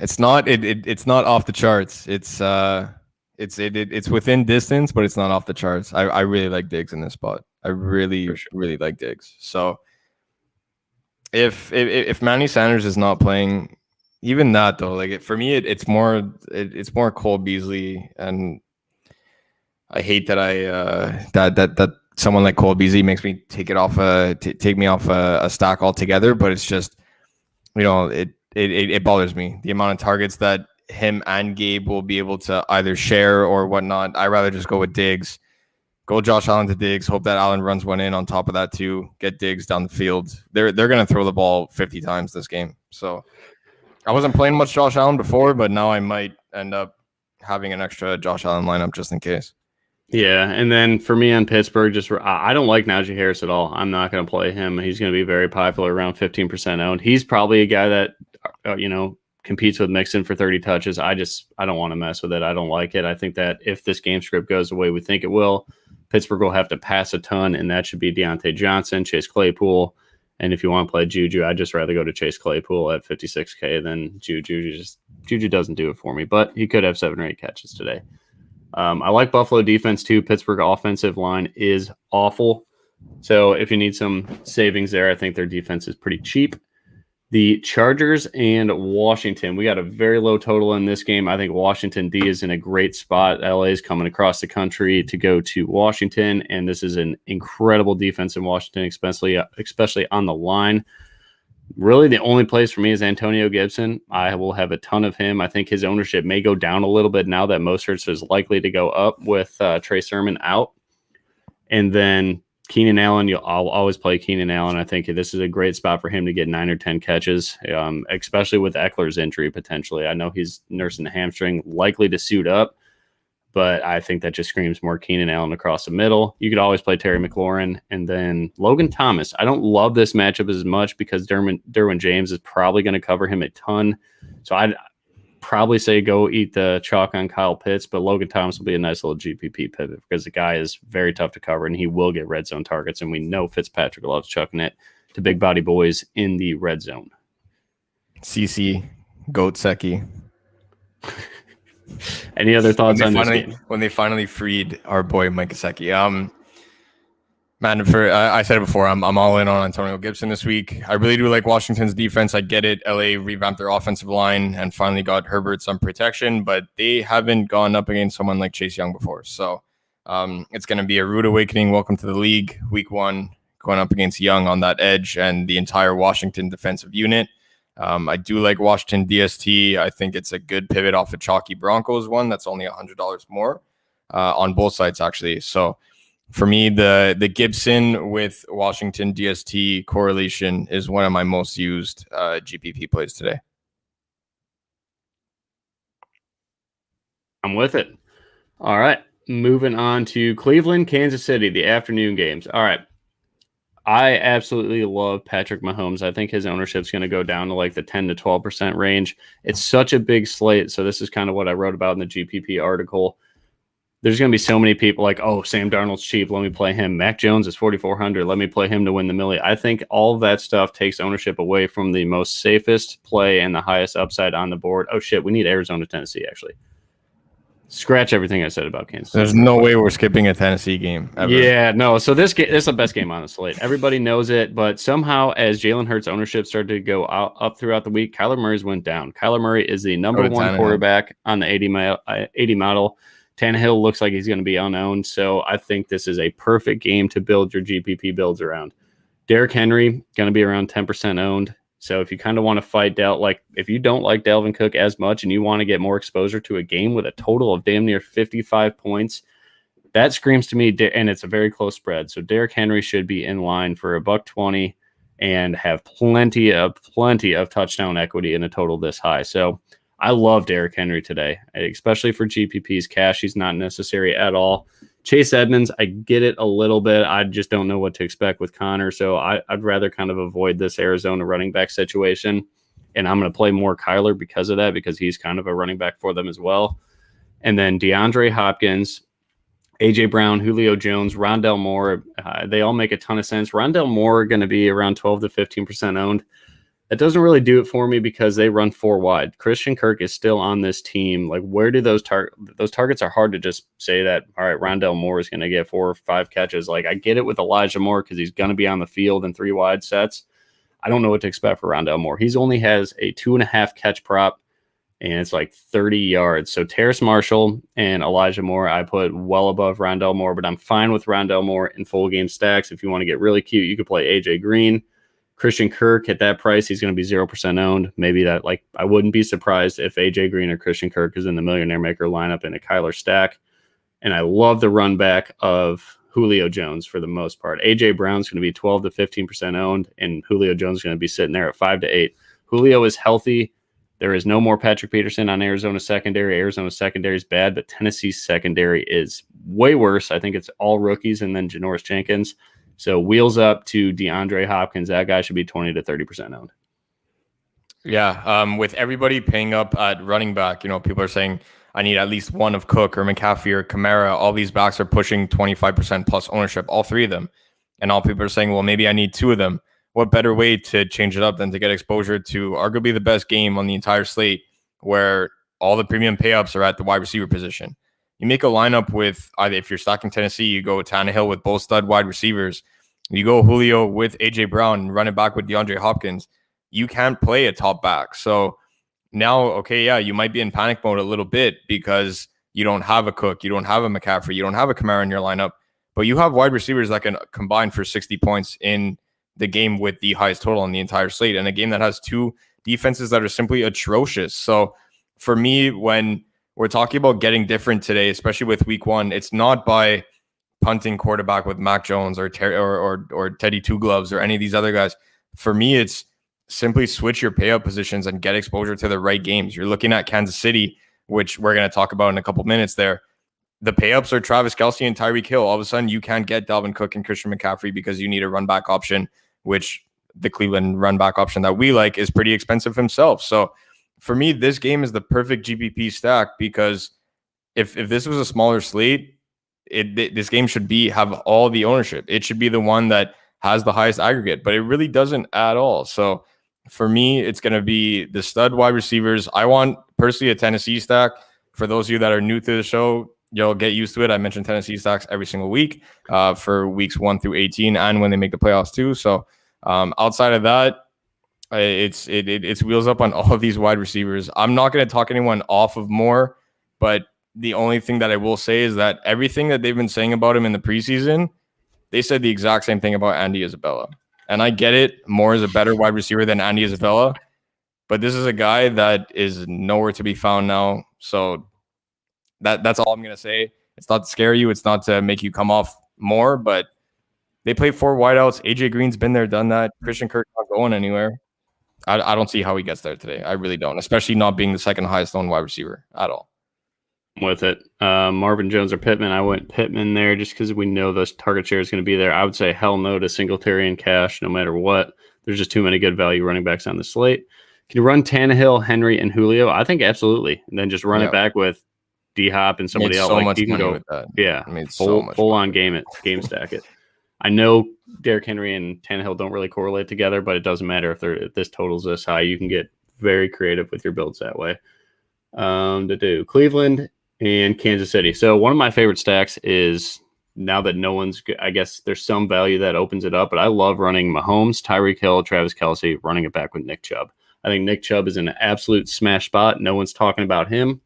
It's not off the charts. It's within distance, but it's not off the charts. I really like Diggs in this spot. I really like Diggs. So if Manny Sanders is not playing, even that though, like for me, it's more Cole Beasley, and I hate that that someone like Cole Beasley makes me take me off a stack altogether. But it's just, it bothers me the amount of targets that him and Gabe will be able to either share or whatnot. I rather just go with Diggs. Go Josh Allen to Diggs. Hope that Allen runs one in on top of that too. Get Diggs down the field. They're going to throw the ball 50 times this game. So I wasn't playing much Josh Allen before, but now I might end up having an extra Josh Allen lineup just in case. Yeah, and then for me on Pittsburgh, I don't like Najee Harris at all. I'm not going to play him. He's going to be very popular, around 15% owned. He's probably a guy that, competes with Mixon for 30 touches. I don't want to mess with it. I don't like it. I think that if this game script goes the way we think it will, Pittsburgh will have to pass a ton, and that should be Deontay Johnson, Chase Claypool. And if you want to play Juju, I'd just rather go to Chase Claypool at 56K than Juju. Juju doesn't do it for me, but he could have 7 or 8 catches today. I like Buffalo defense too. Pittsburgh offensive line is awful. So if you need some savings there, I think their defense is pretty cheap. The Chargers and Washington, we got a very low total in this game. I think Washington D is in a great spot. LA is coming across the country to go to Washington, and this is an incredible defense in Washington, especially on the line. Really, the only place for me is Antonio Gibson. I will have a ton of him. I think his ownership may go down a little bit now that Mostert is likely to go up with Trey Sermon out. And then Keenan Allen, I'll always play Keenan Allen. I think this is a great spot for him to get 9 or 10 catches, especially with Eckler's injury potentially. I know he's nursing a hamstring, likely to suit up, but I think that just screams more Keenan Allen across the middle. You could always play Terry McLaurin, and then Logan Thomas. I don't love this matchup as much because Derwin James is probably going to cover him a ton. So I'd probably say go eat the chalk on Kyle Pitts, but Logan Thomas will be a nice little GPP pivot because the guy is very tough to cover, and he will get red zone targets, and we know Fitzpatrick loves chucking it to big body boys in the red zone. CC, Goat Seki. Any other thoughts on this game? When they finally freed our boy Mike Gesicki. Man, I said it before, I'm all in on Antonio Gibson this week. I really do like Washington's defense. I get it. LA revamped their offensive line and finally got Herbert some protection, but they haven't gone up against someone like Chase Young before. So it's going to be a rude awakening. Welcome to the league. Week 1, going up against Young on that edge and the entire Washington defensive unit. I do like Washington DST. I think it's a good pivot off the chalky Broncos one. That's only $100 more on both sides, actually. So for me, the Gibson with Washington DST correlation is one of my most used GPP plays today. I'm with it. All right. Moving on to Cleveland, Kansas City, the afternoon games. All right. I absolutely love Patrick Mahomes. I think his ownership is going to go down to like the 10 to 12% range. It's such a big slate. So this is kind of what I wrote about in the GPP article. there's going to be so many people like, oh, Sam Darnold's cheap. Let me play him. Mac Jones is 4,400. Let me play him to win the millie. I think all of that stuff takes ownership away from the most safest play and the highest upside on the board. Oh, shit. We need Arizona, Tennessee, actually. Scratch everything I said about Kansas. There's no way we're skipping a Tennessee game ever. Yeah, no. So this is the best game on the slate. Everybody knows it, but somehow as Jalen Hurts ownership started to go up throughout the week, Kyler Murray's went down. Kyler Murray is the number one quarterback on the 80 model. Tannehill looks like he's going to be unowned, so I think this is a perfect game to build your GPP builds around. Derrick Henry going to be around 10% owned. So if you kind of want to fight if you don't like Dalvin Cook as much and you want to get more exposure to a game with a total of damn near 55 points, that screams to me, and it's a very close spread. So Derrick Henry should be in line for $120 and have plenty of touchdown equity in a total this high. So I love Derrick Henry today, especially for GPP's cash. He's not necessary at all. Chase Edmonds, I get it a little bit. I just don't know what to expect with Connor. So I'd rather kind of avoid this Arizona running back situation. And I'm going to play more Kyler because of that, because he's kind of a running back for them as well. And then DeAndre Hopkins, AJ Brown, Julio Jones, Rondell Moore, they all make a ton of sense. Rondell Moore going to be around 12 to 15% owned. That doesn't really do it for me because they run 4 wide. Christian Kirk is still on this team. Like, where do those targets are hard to just say that, all right, Rondell Moore is going to get 4 or 5 catches. Like, I get it with Elijah Moore because he's going to be on the field in 3 wide sets. I don't know what to expect for Rondell Moore. He's only has a 2.5 catch prop, and it's like 30 yards. So Terrace Marshall and Elijah Moore, I put well above Rondell Moore, but I'm fine with Rondell Moore in full game stacks. If you want to get really cute, you could play AJ Green. Christian Kirk at that price, he's going to be 0% owned. Maybe that, I wouldn't be surprised if AJ Green or Christian Kirk is in the Millionaire Maker lineup in a Kyler stack. And I love the run back of Julio Jones for the most part. AJ Brown's going to be 12 to 15% owned, and Julio Jones is going to be sitting there at 5 to 8. Julio is healthy. There is no more Patrick Peterson on Arizona secondary. Arizona secondary is bad, but Tennessee's secondary is way worse. I think it's all rookies and then Janoris Jenkins. So wheels up to DeAndre Hopkins. That guy should be 20 to 30% owned. Yeah, with everybody paying up at running back, people are saying I need at least one of Cook or McCaffrey or Kamara. All these backs are pushing 25% plus ownership, all 3 of them. And all people are saying, well, maybe I need 2 of them. What better way to change it up than to get exposure to arguably the best game on the entire slate where all the premium payups are at the wide receiver position? You make a lineup with either, if you're stacking Tennessee, you go with Tannehill with both stud wide receivers. You go Julio with AJ Brown and run it back with DeAndre Hopkins. You can't play a top back. So now, okay, yeah, you might be in panic mode a little bit because you don't have a Cook, you don't have a McCaffrey, you don't have a Kamara in your lineup, but you have wide receivers that can combine for 60 points in the game with the highest total on the entire slate, and a game that has 2 defenses that are simply atrocious. So for me, when we're talking about getting different today, especially with week 1, it's not by punting quarterback with Mac Jones or Teddy Two Gloves or any of these other guys. For me, it's simply switch your payout positions and get exposure to the right games. You're looking at Kansas City, which we're going to talk about in a couple minutes there. The payups are Travis Kelce and Tyreek Hill. All of a sudden, you can't get Dalvin Cook and Christian McCaffrey because you need a run back option, which the Cleveland run back option that we like is pretty expensive himself. So for me, this game is the perfect GPP stack because if this was a smaller slate, this game should have all the ownership. It should be the one that has the highest aggregate, but it really doesn't at all. So for me, it's going to be the stud wide receivers. I want personally a Tennessee stack. For those of you that are new to the show, you'll get used to it. I mention Tennessee stacks every single week for weeks 1 through 18 and when they make the playoffs too. So outside of that, it's wheels up on all of these wide receivers. I'm not going to talk anyone off of Moore, but the only thing that I will say is that everything that they've been saying about him in the preseason, they said the exact same thing about Andy Isabella. And I get it. Moore is a better wide receiver than Andy Isabella, but this is a guy that is nowhere to be found now. So that's all I'm going to say. It's not to scare you. It's not to make you come off Moore, but they play 4 wideouts. AJ Green's been there, done that. Christian Kirk's not going anywhere. I don't see how he gets there today. I really don't, especially not being the second highest owned wide receiver at all. With it. Marvin Jones or Pittman. I went Pittman there just because we know the target share is going to be there. I would say hell no to Singletary and Cash no matter what. There's just too many good value running backs on the slate. Can you run Tannehill, Henry, and Julio? I think absolutely. And then just run it back with D-Hop and somebody Made else. so Like much you can money go, with that. yeah, Made so much full money. on game stack it. I know Derrick Henry and Tannehill don't really correlate together, but it doesn't matter if this totals this high. You can get very creative with your builds that way. To do Cleveland and Kansas City. So one of my favorite stacks is, now that no one's, I guess there's some value that opens it up, but I love running Mahomes, Tyreek Hill, Travis Kelce, running it back with Nick Chubb. I think Nick Chubb is an absolute smash spot. No one's talking about him.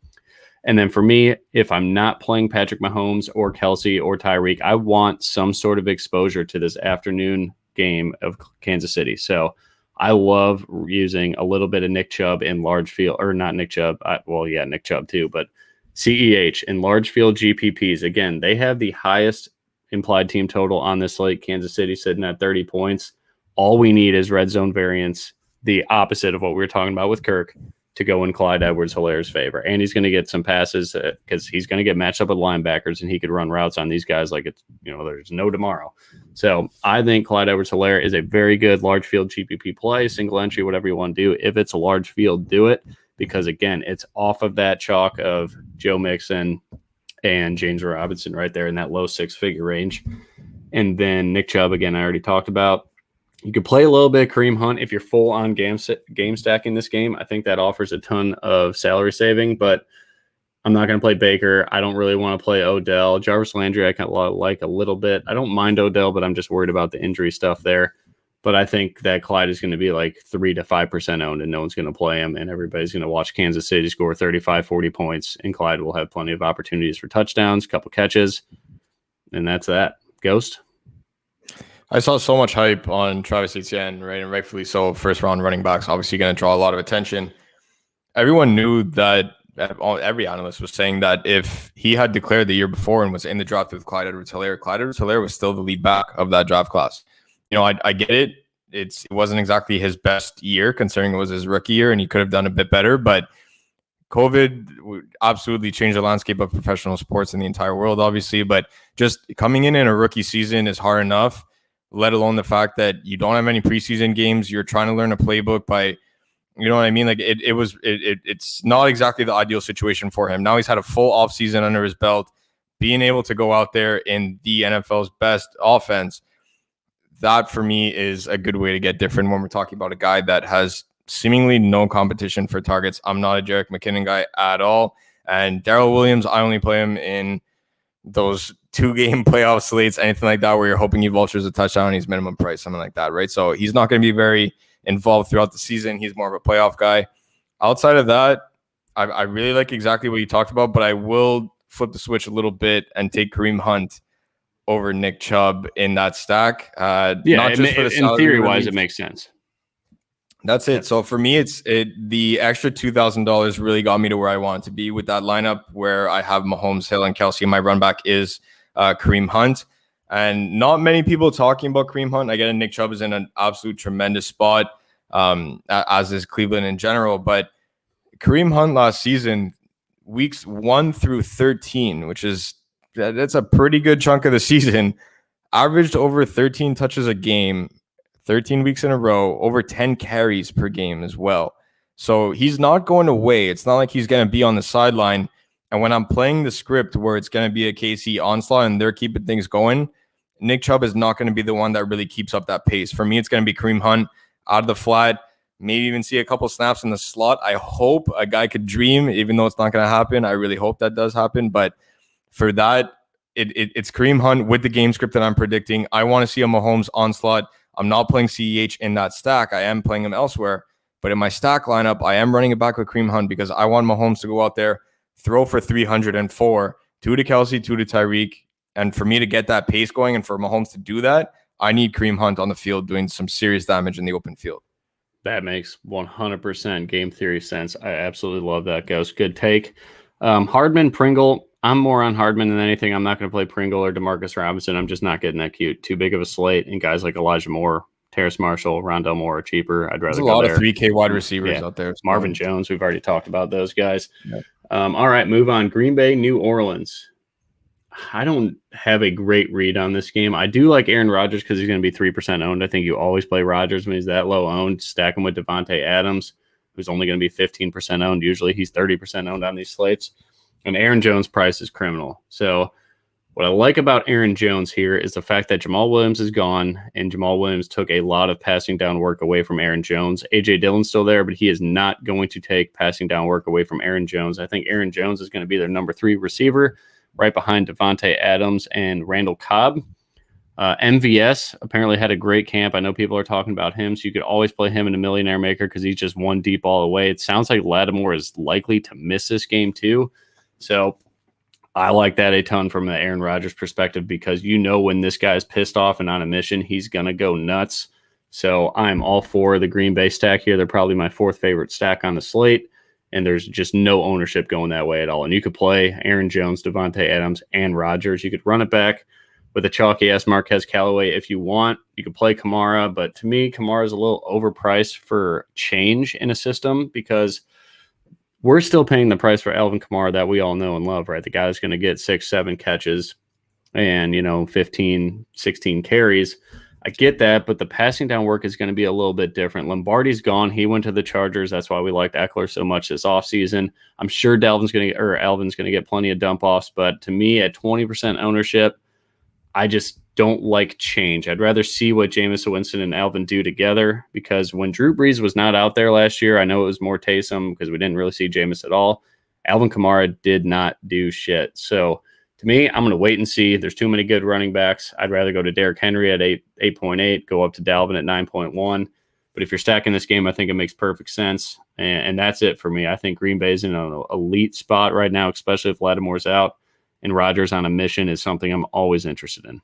And then for me, if I'm not playing Patrick Mahomes or Kelce or Tyreek, I want some sort of exposure to this afternoon game of Kansas City. So I love using a little bit of Nick Chubb in large field, or not Nick Chubb. Nick Chubb too, but CEH in large field GPPs. Again, they have the highest implied team total on this slate. Kansas City sitting at 30 points. All we need is red zone variance, the opposite of what we were talking about with Kirk, to go in Clyde Edwards-Hilaire's favor. And he's going to get some passes because he's going to get matched up with linebackers, and he could run routes on these guys like it's, there's no tomorrow. So I think Clyde Edwards-Hilaire is a very good large field GPP play, single entry, whatever you want to do. If it's a large field, do it, because again, it's off of that chalk of Joe Mixon and James Robinson right there in that low 6-figure range. And then Nick Chubb, again, I already talked about. You could play a little bit of Kareem Hunt if you're full on game stacking this game. I think that offers a ton of salary saving, but I'm not going to play Baker. I don't really want to play Odell. Jarvis Landry, I kind of like a little bit. I don't mind Odell, but I'm just worried about the injury stuff there. But I think that Clyde is going to be like 3 to 5% owned, and no one's going to play him, and everybody's going to watch Kansas City score 35, 40 points, and Clyde will have plenty of opportunities for touchdowns, a couple catches, and that's that. Ghost? I saw so much hype on Travis Etienne, right? And rightfully so. First round running backs, obviously going to draw a lot of attention. Everyone knew that, every analyst was saying that if he had declared the year before and was in the draft with Clyde Edwards-Hilaire was still the lead back of that draft class. I get it. It wasn't exactly his best year, considering it was his rookie year and he could have done a bit better, but COVID absolutely changed the landscape of professional sports in the entire world, obviously, but just coming in a rookie season is hard enough, let alone the fact that you don't have any preseason games. You're trying to learn a playbook by, you know what I mean? Like it's not exactly the ideal situation for him. Now he's had a full offseason under his belt, being able to go out there in the NFL's best offense. That for me is a good way to get different when we're talking about a guy that has seemingly no competition for targets. I'm not a Jerick McKinnon guy at all. And Darrell Williams, I only play him in those 2-game playoff slates, anything like that, where you're hoping he vultures a touchdown and he's minimum price, something like that, right? So he's not going to be very involved throughout the season. He's more of a playoff guy. Outside of that, I really like exactly what you talked about, but I will flip the switch a little bit and take Kareem Hunt over Nick Chubb in that stack. Not just for the in theory-wise, it makes sense. That's it. So for me, the extra $2,000 really got me to where I wanted to be with that lineup, where I have Mahomes, Hill, and Kelce. My run back is Kareem Hunt, and not many people talking about Kareem Hunt. Again, Nick Chubb is in an absolute tremendous spot, as is Cleveland in general. But Kareem Hunt last season, weeks 1 through 13, that's a pretty good chunk of the season, averaged over 13 touches a game. 13 weeks in a row, over 10 carries per game as well. So he's not going away. It's not like he's going to be on the sideline. And when I'm playing the script where it's going to be a KC onslaught and they're keeping things going, Nick Chubb is not going to be the one that really keeps up that pace. For me, it's going to be Kareem Hunt out of the flat, maybe even see a couple snaps in the slot. I hope a guy could dream, even though it's not going to happen. I really hope that does happen. But for that, it's Kareem Hunt with the game script that I'm predicting. I want to see a Mahomes onslaught. I'm not playing CEH in that stack. I am playing him elsewhere. But in my stack lineup, I am running it back with Kareem Hunt because I want Mahomes to go out there, throw for 304, 2 to Kelce, 2 to Tyreek. And for me to get that pace going and for Mahomes to do that, I need Kareem Hunt on the field doing some serious damage in the open field. That makes 100% game theory sense. I absolutely love that, Ghost. Good take. Hardman, Pringle. I'm more on Hardman than anything. I'm not going to play Pringle or Demarcus Robinson. I'm just not getting that cute. Too big of a slate. And guys like Elijah Moore, Terrace Marshall, Rondell Moore are cheaper. I'd rather go there. There's a lot of 3K wide receivers out there. Marvin Jones, we've already talked about those guys. Yeah. All right, move on. Green Bay, New Orleans. I don't have a great read on this game. I do like Aaron Rodgers because he's going to be 3% owned. I think you always play Rodgers when he's that low owned. Stack him with Devontae Adams, who's only going to be 15% owned. Usually he's 30% owned on these slates. And Aaron Jones' price is criminal. So what I like about Aaron Jones here is the fact that Jamal Williams is gone, and Jamal Williams took a lot of passing down work away from Aaron Jones. A.J. Dillon's still there, but he is not going to take passing down work away from Aaron Jones. I think Aaron Jones is going to be their number 3 receiver, right behind Devontae Adams and Randall Cobb. MVS apparently had a great camp. I know people are talking about him, so you could always play him in a millionaire maker because he's just one deep all the way. It sounds like Lattimore is likely to miss this game too. So I like that a ton from the Aaron Rodgers perspective because when this guy's pissed off and on a mission, he's going to go nuts. So I'm all for the Green Bay stack here. They're probably my 4th favorite stack on the slate, and there's just no ownership going that way at all. And you could play Aaron Jones, Devontae Adams, and Rodgers. You could run it back with a chalky-ass Marquez Callaway if you want. You could play Kamara, but to me, Kamara is a little overpriced for change in a system because we're still paying the price for Alvin Kamara that we all know and love, right? The guy's going to get 6-7 catches and, 15, 16 carries. I get that, but the passing down work is going to be a little bit different. Lombardi's gone. He went to the Chargers. That's why we liked Eckler so much this offseason. I'm sure Alvin's going to get plenty of dump offs, but to me, at 20% ownership, I just don't like change. I'd rather see what Jameis Winston and Alvin do together because when Drew Brees was not out there last year, I know it was more Taysom because we didn't really see Jameis at all. Alvin Kamara did not do shit. So to me, I'm going to wait and see. There's too many good running backs. I'd rather go to Derrick Henry at 8.8, go up to Dalvin at 9.1. But if you're stacking this game, I think it makes perfect sense. And that's it for me. I think Green Bay's in an elite spot right now, especially if Lattimore's out. And Rodgers on a mission is something I'm always interested in.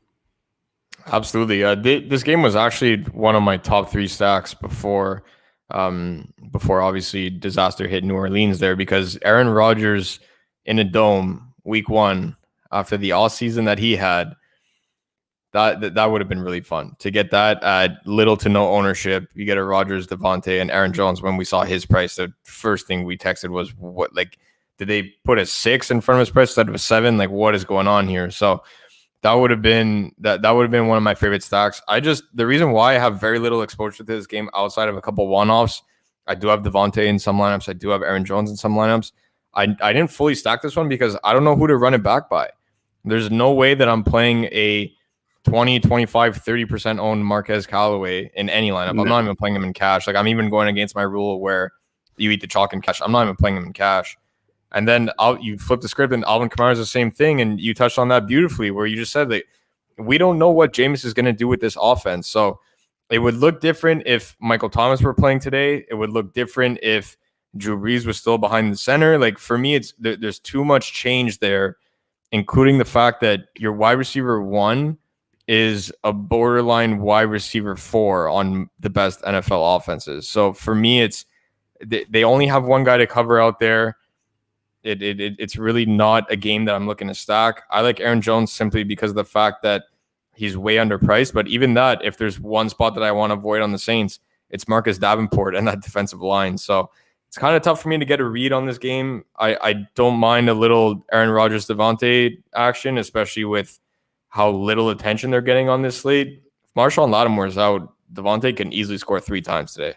Absolutely. This game was actually one of my top 3 stacks before obviously disaster hit New Orleans there because Aaron Rodgers in a dome week 1 after the all season that he had, that would have been really fun to get that at little to no ownership. You get a Rodgers, Devontae, and Aaron Jones. When we saw his price, the first thing we texted was did they put a 6 in front of his price instead of a 7? Like, what is going on here? So that would have been one of my favorite stacks. The reason why I have very little exposure to this game outside of a couple one-offs, I do have Devontae in some lineups. I do have Aaron Jones in some lineups. I didn't fully stack this one because I don't know who to run it back by. There's no way that I'm playing a 20, 25, 30% owned Marquez Callaway in any lineup. No. I'm not even playing him in cash. Like, I'm even going against my rule where you eat the chalk in cash. I'm not even playing him in cash. And then you flip the script and Alvin Kamara is the same thing. And you touched on that beautifully where you just said that we don't know what Jameis is going to do with this offense. So it would look different if Michael Thomas were playing today. It would look different if Drew Brees was still behind the center. Like, for me, there's too much change there, including the fact that your wide receiver 1 is a borderline wide receiver 4 on the best NFL offenses. So for me, they only have one guy to cover out there. It's really not a game that I'm looking to stack. I like Aaron Jones simply because of the fact that he's way underpriced. But even that, if there's one spot that I want to avoid on the Saints, it's Marcus Davenport and that defensive line. So it's kind of tough for me to get a read on this game. I don't mind a little Aaron Rodgers Devontae action, especially with how little attention they're getting on this slate. If Marshawn Lattimore is out, Devontae can easily score 3 times today.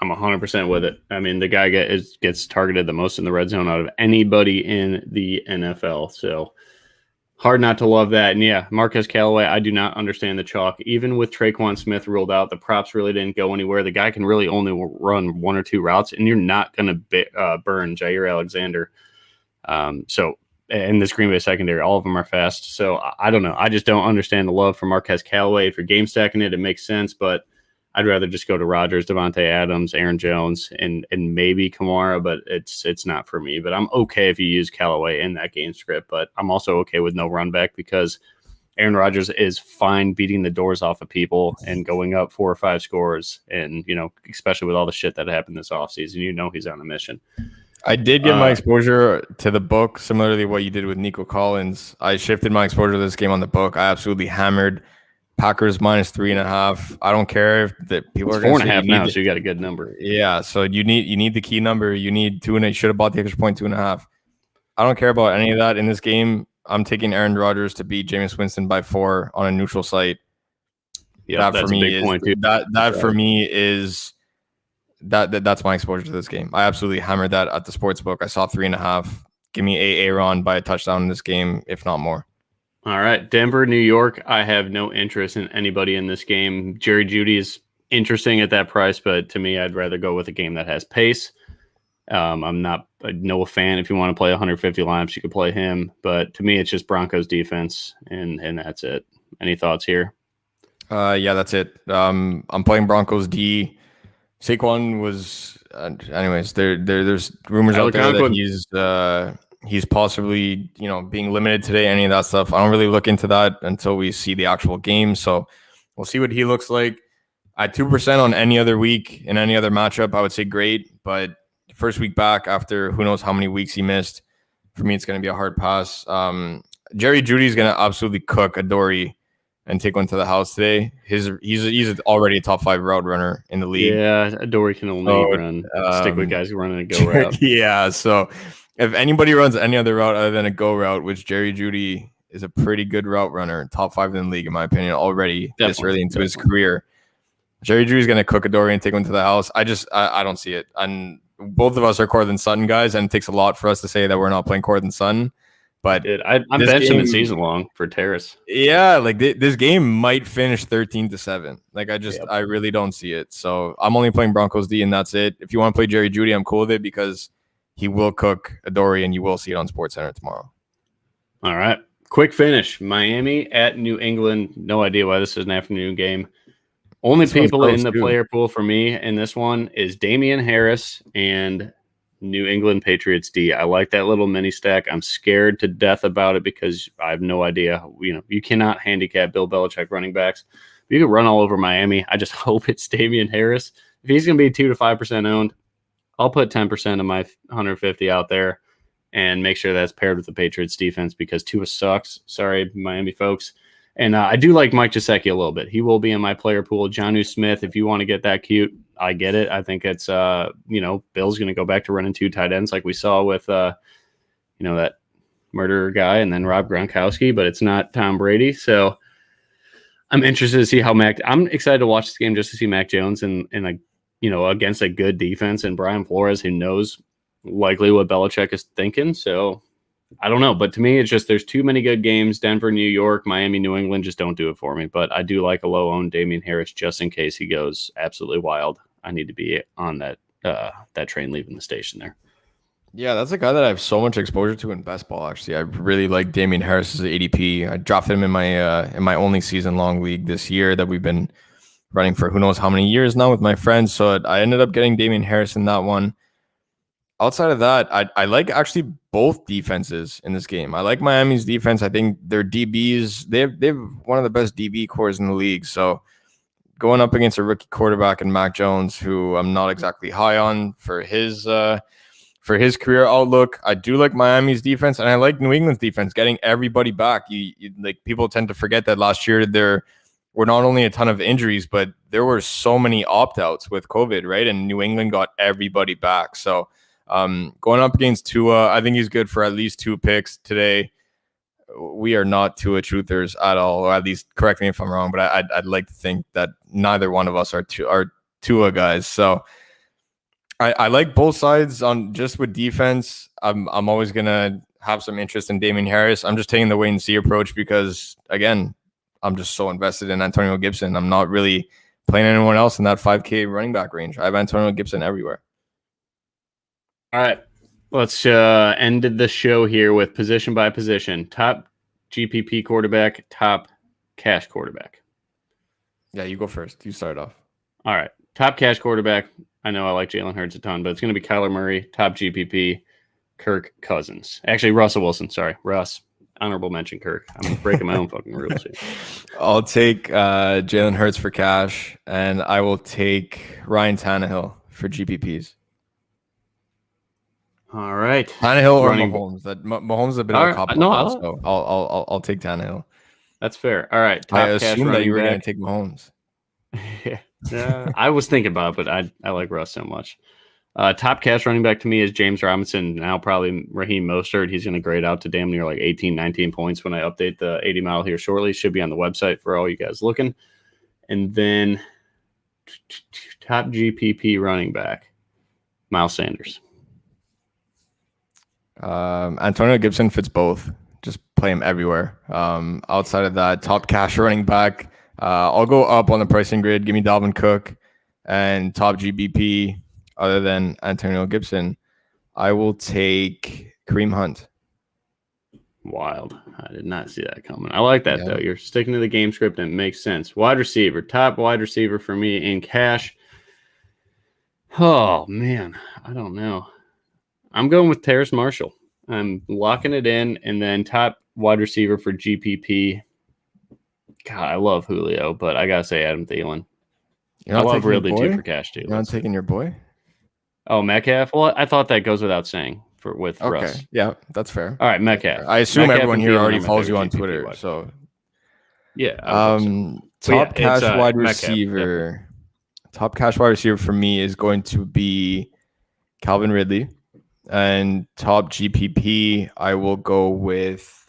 I'm 100% with it. I mean, the guy gets targeted the most in the red zone out of anybody in the NFL. So hard not to love that. And yeah, Marquez Callaway, I do not understand the chalk. Even with Traquan Smith ruled out, the props really didn't go anywhere. The guy can really only run 1 or 2 routes, and you're not going to burn Jair Alexander. So in this Green Bay secondary, all of them are fast. So I don't know. I just don't understand the love for Marquez Callaway. If you're game stacking it, it makes sense, but I'd rather just go to Rodgers, Devontae Adams, Aaron Jones, and maybe Kamara, but it's not for me. But I'm okay if you use Callaway in that game script, but I'm also okay with no run back because Aaron Rodgers is fine beating the doors off of people and going up 4 or 5 scores. And, especially with all the shit that happened this offseason, he's on a mission. I did get my exposure to the book, similarly what you did with Nico Collins. I shifted my exposure to this game on the book. I absolutely hammered Packers -3.5. I don't care if that people are 4.5 now, so you got a good number. Yeah, so you need the key number. You need 2.5. You should have bought the extra point 2.5. I don't care about any of that in this game. I'm taking Aaron Rodgers to beat Jameis Winston by 4 on a neutral site. Yeah, that's a big point too. That for me is that's my exposure to this game. I absolutely hammered that at the sports book. I saw 3.5. Give me Aaron by a touchdown in this game, if not more. All right, Denver, New York. I have no interest in anybody in this game. Jerry Jeudy is interesting at that price, but to me, I'd rather go with a game that has pace. I'm not a Noah fan. If you want to play 150 lineups, you could play him. But to me, it's just Broncos defense, and that's it. Any thoughts here? Yeah, that's it. I'm playing Broncos D. Saquon was, anyways. There's rumors out there that he's possibly being limited today. Any of that stuff, I don't really look into that until we see the actual game. So we'll see what he looks like. At 2% on any other week in any other matchup, I would say great. But first week back after who knows how many weeks he missed, for me it's going to be a hard pass. Jerry Jeudy is going to absolutely cook Adoree and take one to the house today. He's already a top 5 route runner in the league. Yeah, Adoree can only run stick with guys who run a go route. Yeah, so if anybody runs any other route other than a go route, which Jerry Jeudy is a pretty good route runner, top 5 in the league in my opinion already this early into his career. Jerry Jeudy is going to cook Adoree and take one to the house. I don't see it. And both of us are Cortland Sutton guys, and it takes a lot for us to say that we're not playing Cortland Sutton. But I'm benching the season long for Terrace. Yeah, like this game might finish 13-7. Like I really don't see it. So I'm only playing Broncos D, and that's it. If you want to play Jerry Jeudy, I'm cool with it because he will cook Adoree, and you will see it on SportsCenter tomorrow. All right, quick finish. Miami at New England. No idea why this is an afternoon game. Only people in the player pool for me in this one is Damian Harris and New England Patriots D. I like that little mini stack. I'm scared to death about it because I have no idea. You cannot handicap Bill Belichick running backs. You can run all over Miami. I just hope it's Damian Harris. If he's going to be 2 to 5% owned, I'll put 10% of my 150 out there and make sure that's paired with the Patriots defense because Tua sucks. Sorry, Miami folks. And I do like Mike Gesicki a little bit. He will be in my player pool. Jonnu Smith, if you want to get that cute, I get it. I think it's, Bill's going to go back to running 2 tight ends like we saw with, that murderer guy and then Rob Gronkowski, but it's not Tom Brady. So I'm interested to see how I'm excited to watch this game just to see Mac Jones and against a good defense and Brian Flores, who knows likely what Belichick is thinking. So I don't know, but to me, it's just there's too many good games. Denver, New York, Miami, New England just don't do it for me. But I do like a low-owned Damian Harris just in case he goes absolutely wild. I need to be on that train leaving the station there. Yeah, that's a guy that I have so much exposure to in best ball. Actually, I really like Damian Harris's ADP. I drafted him in my only season-long league this year that we've been running for who knows how many years now with my friends. So I ended up getting Damian Harris in that one. Outside of that, I like actually both defenses in this game. I like Miami's defense. I think their DBs, they have one of the best DB cores in the league. So going up against a rookie quarterback and Mac Jones, who I'm not exactly high on for his career outlook, I do like Miami's defense, and I like New England's defense, getting everybody back. You like people tend to forget that last year there were not only a ton of injuries, but there were so many opt-outs with COVID, right? And New England got everybody back. So going up against Tua, I think he's good for at least 2 picks today. We are not Tua truthers at all, or at least correct me if I'm wrong, but I'd like to think that neither one of us are Tua guys. So I like both sides on just with defense. I'm always gonna have some interest in Damian Harris. I'm just taking the wait and see approach because again, I'm just so invested in Antonio Gibson. I'm not really playing anyone else in that 5K running back range. I have Antonio Gibson everywhere. All right, let's end the show here with position by position. Top GPP quarterback, top cash quarterback. Yeah, you go first. You start off. All right, top cash quarterback. I know I like Jalen Hurts a ton, but it's going to be Kyler Murray. Top GPP, Kirk Cousins. Actually, Russell Wilson. Sorry, Russ. Honorable mention, Kirk. I'm breaking my own fucking rules here. I'll take Jalen Hurts for cash, and I will take Ryan Tannehill for GPPs. All right, Tannehill or Mahomes. Mahomes is a bit of a cop. No, so I'll take Tannehill. That's fair. All right, I assume that you were going to take Mahomes. Yeah, I was thinking about it, but I like Russ so much. Top cash running back to me is James Robinson. Now probably Raheem Mostert. He's going to grade out to damn near like 18, 19 points when I update the 80 mile here shortly. Should be on the website for all you guys looking. And then Top GPP running back, Miles Sanders. Antonio Gibson fits both. Just play him everywhere. Outside of that, top cash running back. I'll go up on the pricing grid. Give me Dalvin Cook. And top GBP, other than Antonio Gibson, I will take Kareem Hunt. Wild. I did not see that coming. I like that, though. You're sticking to the game script and it makes sense. Wide receiver. Top wide receiver for me in cash. Oh, man. I don't know. I'm going with Terrace Marshall. I'm locking it in. And then top wide receiver for GPP. God, I love Julio, but I got to say Adam Thielen. I love Ridley, too, for cash, too. You're not taking your boy? Oh, Metcalf? Well, I thought that goes without saying with Russ. Okay, yeah, that's fair. All right, Metcalf. I assume everyone here already follows you on Twitter, so... Yeah. Top cash wide receiver. Top cash wide receiver for me is going to be Calvin Ridley. And top GPP, I will go with...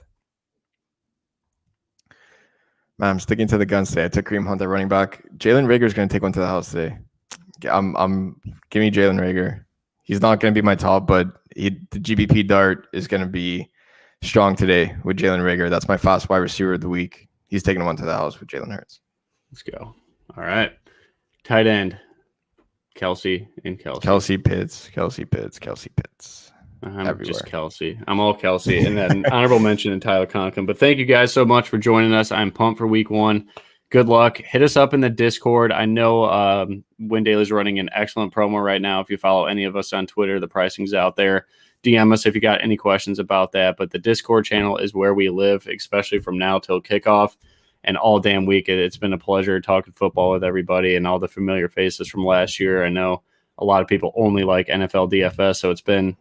Man, I'm sticking to the guns today. I took Kareem Hunt at running back. Jalen Reagor is going to take one to the house today. Give me Jalen Reagor. He's not going to be my top, but the GBP dart is going to be strong today with Jalen Reagor. That's my fast wide receiver of the week. He's taking one to the house with Jalen Hurts. Let's go. All right. Tight end. Kelsey and Kelsey. Kelsey Pitts. I'm everywhere. Just Kelsey. I'm all Kelsey. And then honorable mention in Tyler Conklin. But thank you guys so much for joining us. I'm pumped for week 1. Good luck. Hit us up in the Discord. I know Win Daily's running an excellent promo right now. If you follow any of us on Twitter, the pricing's out there. DM us if you got any questions about that. But the Discord channel is where we live, especially from now till kickoff and all damn week. It's been a pleasure talking football with everybody and all the familiar faces from last year. I know a lot of people only like NFL DFS, so it's been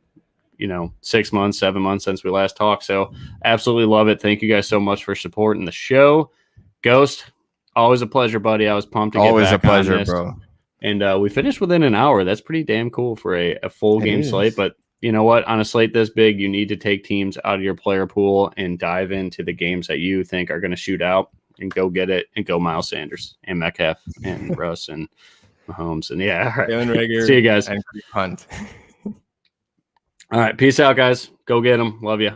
6 months, 7 months since we last talked. So absolutely love it. Thank you guys so much for supporting the show. Ghost, always a pleasure, buddy. I was pumped to get always back a pleasure, on this. bro. And we finished within an hour. That's pretty damn cool for a full game slate. But you know what? On a slate this big, you need to take teams out of your player pool and dive into the games that you think are going to shoot out and go get it and go Miles Sanders and Metcalf and Russ and Mahomes. And yeah, all right. Jalen Reagor see you guys. And Kareem Hunt. All right. Peace out, guys. Go get them. Love you.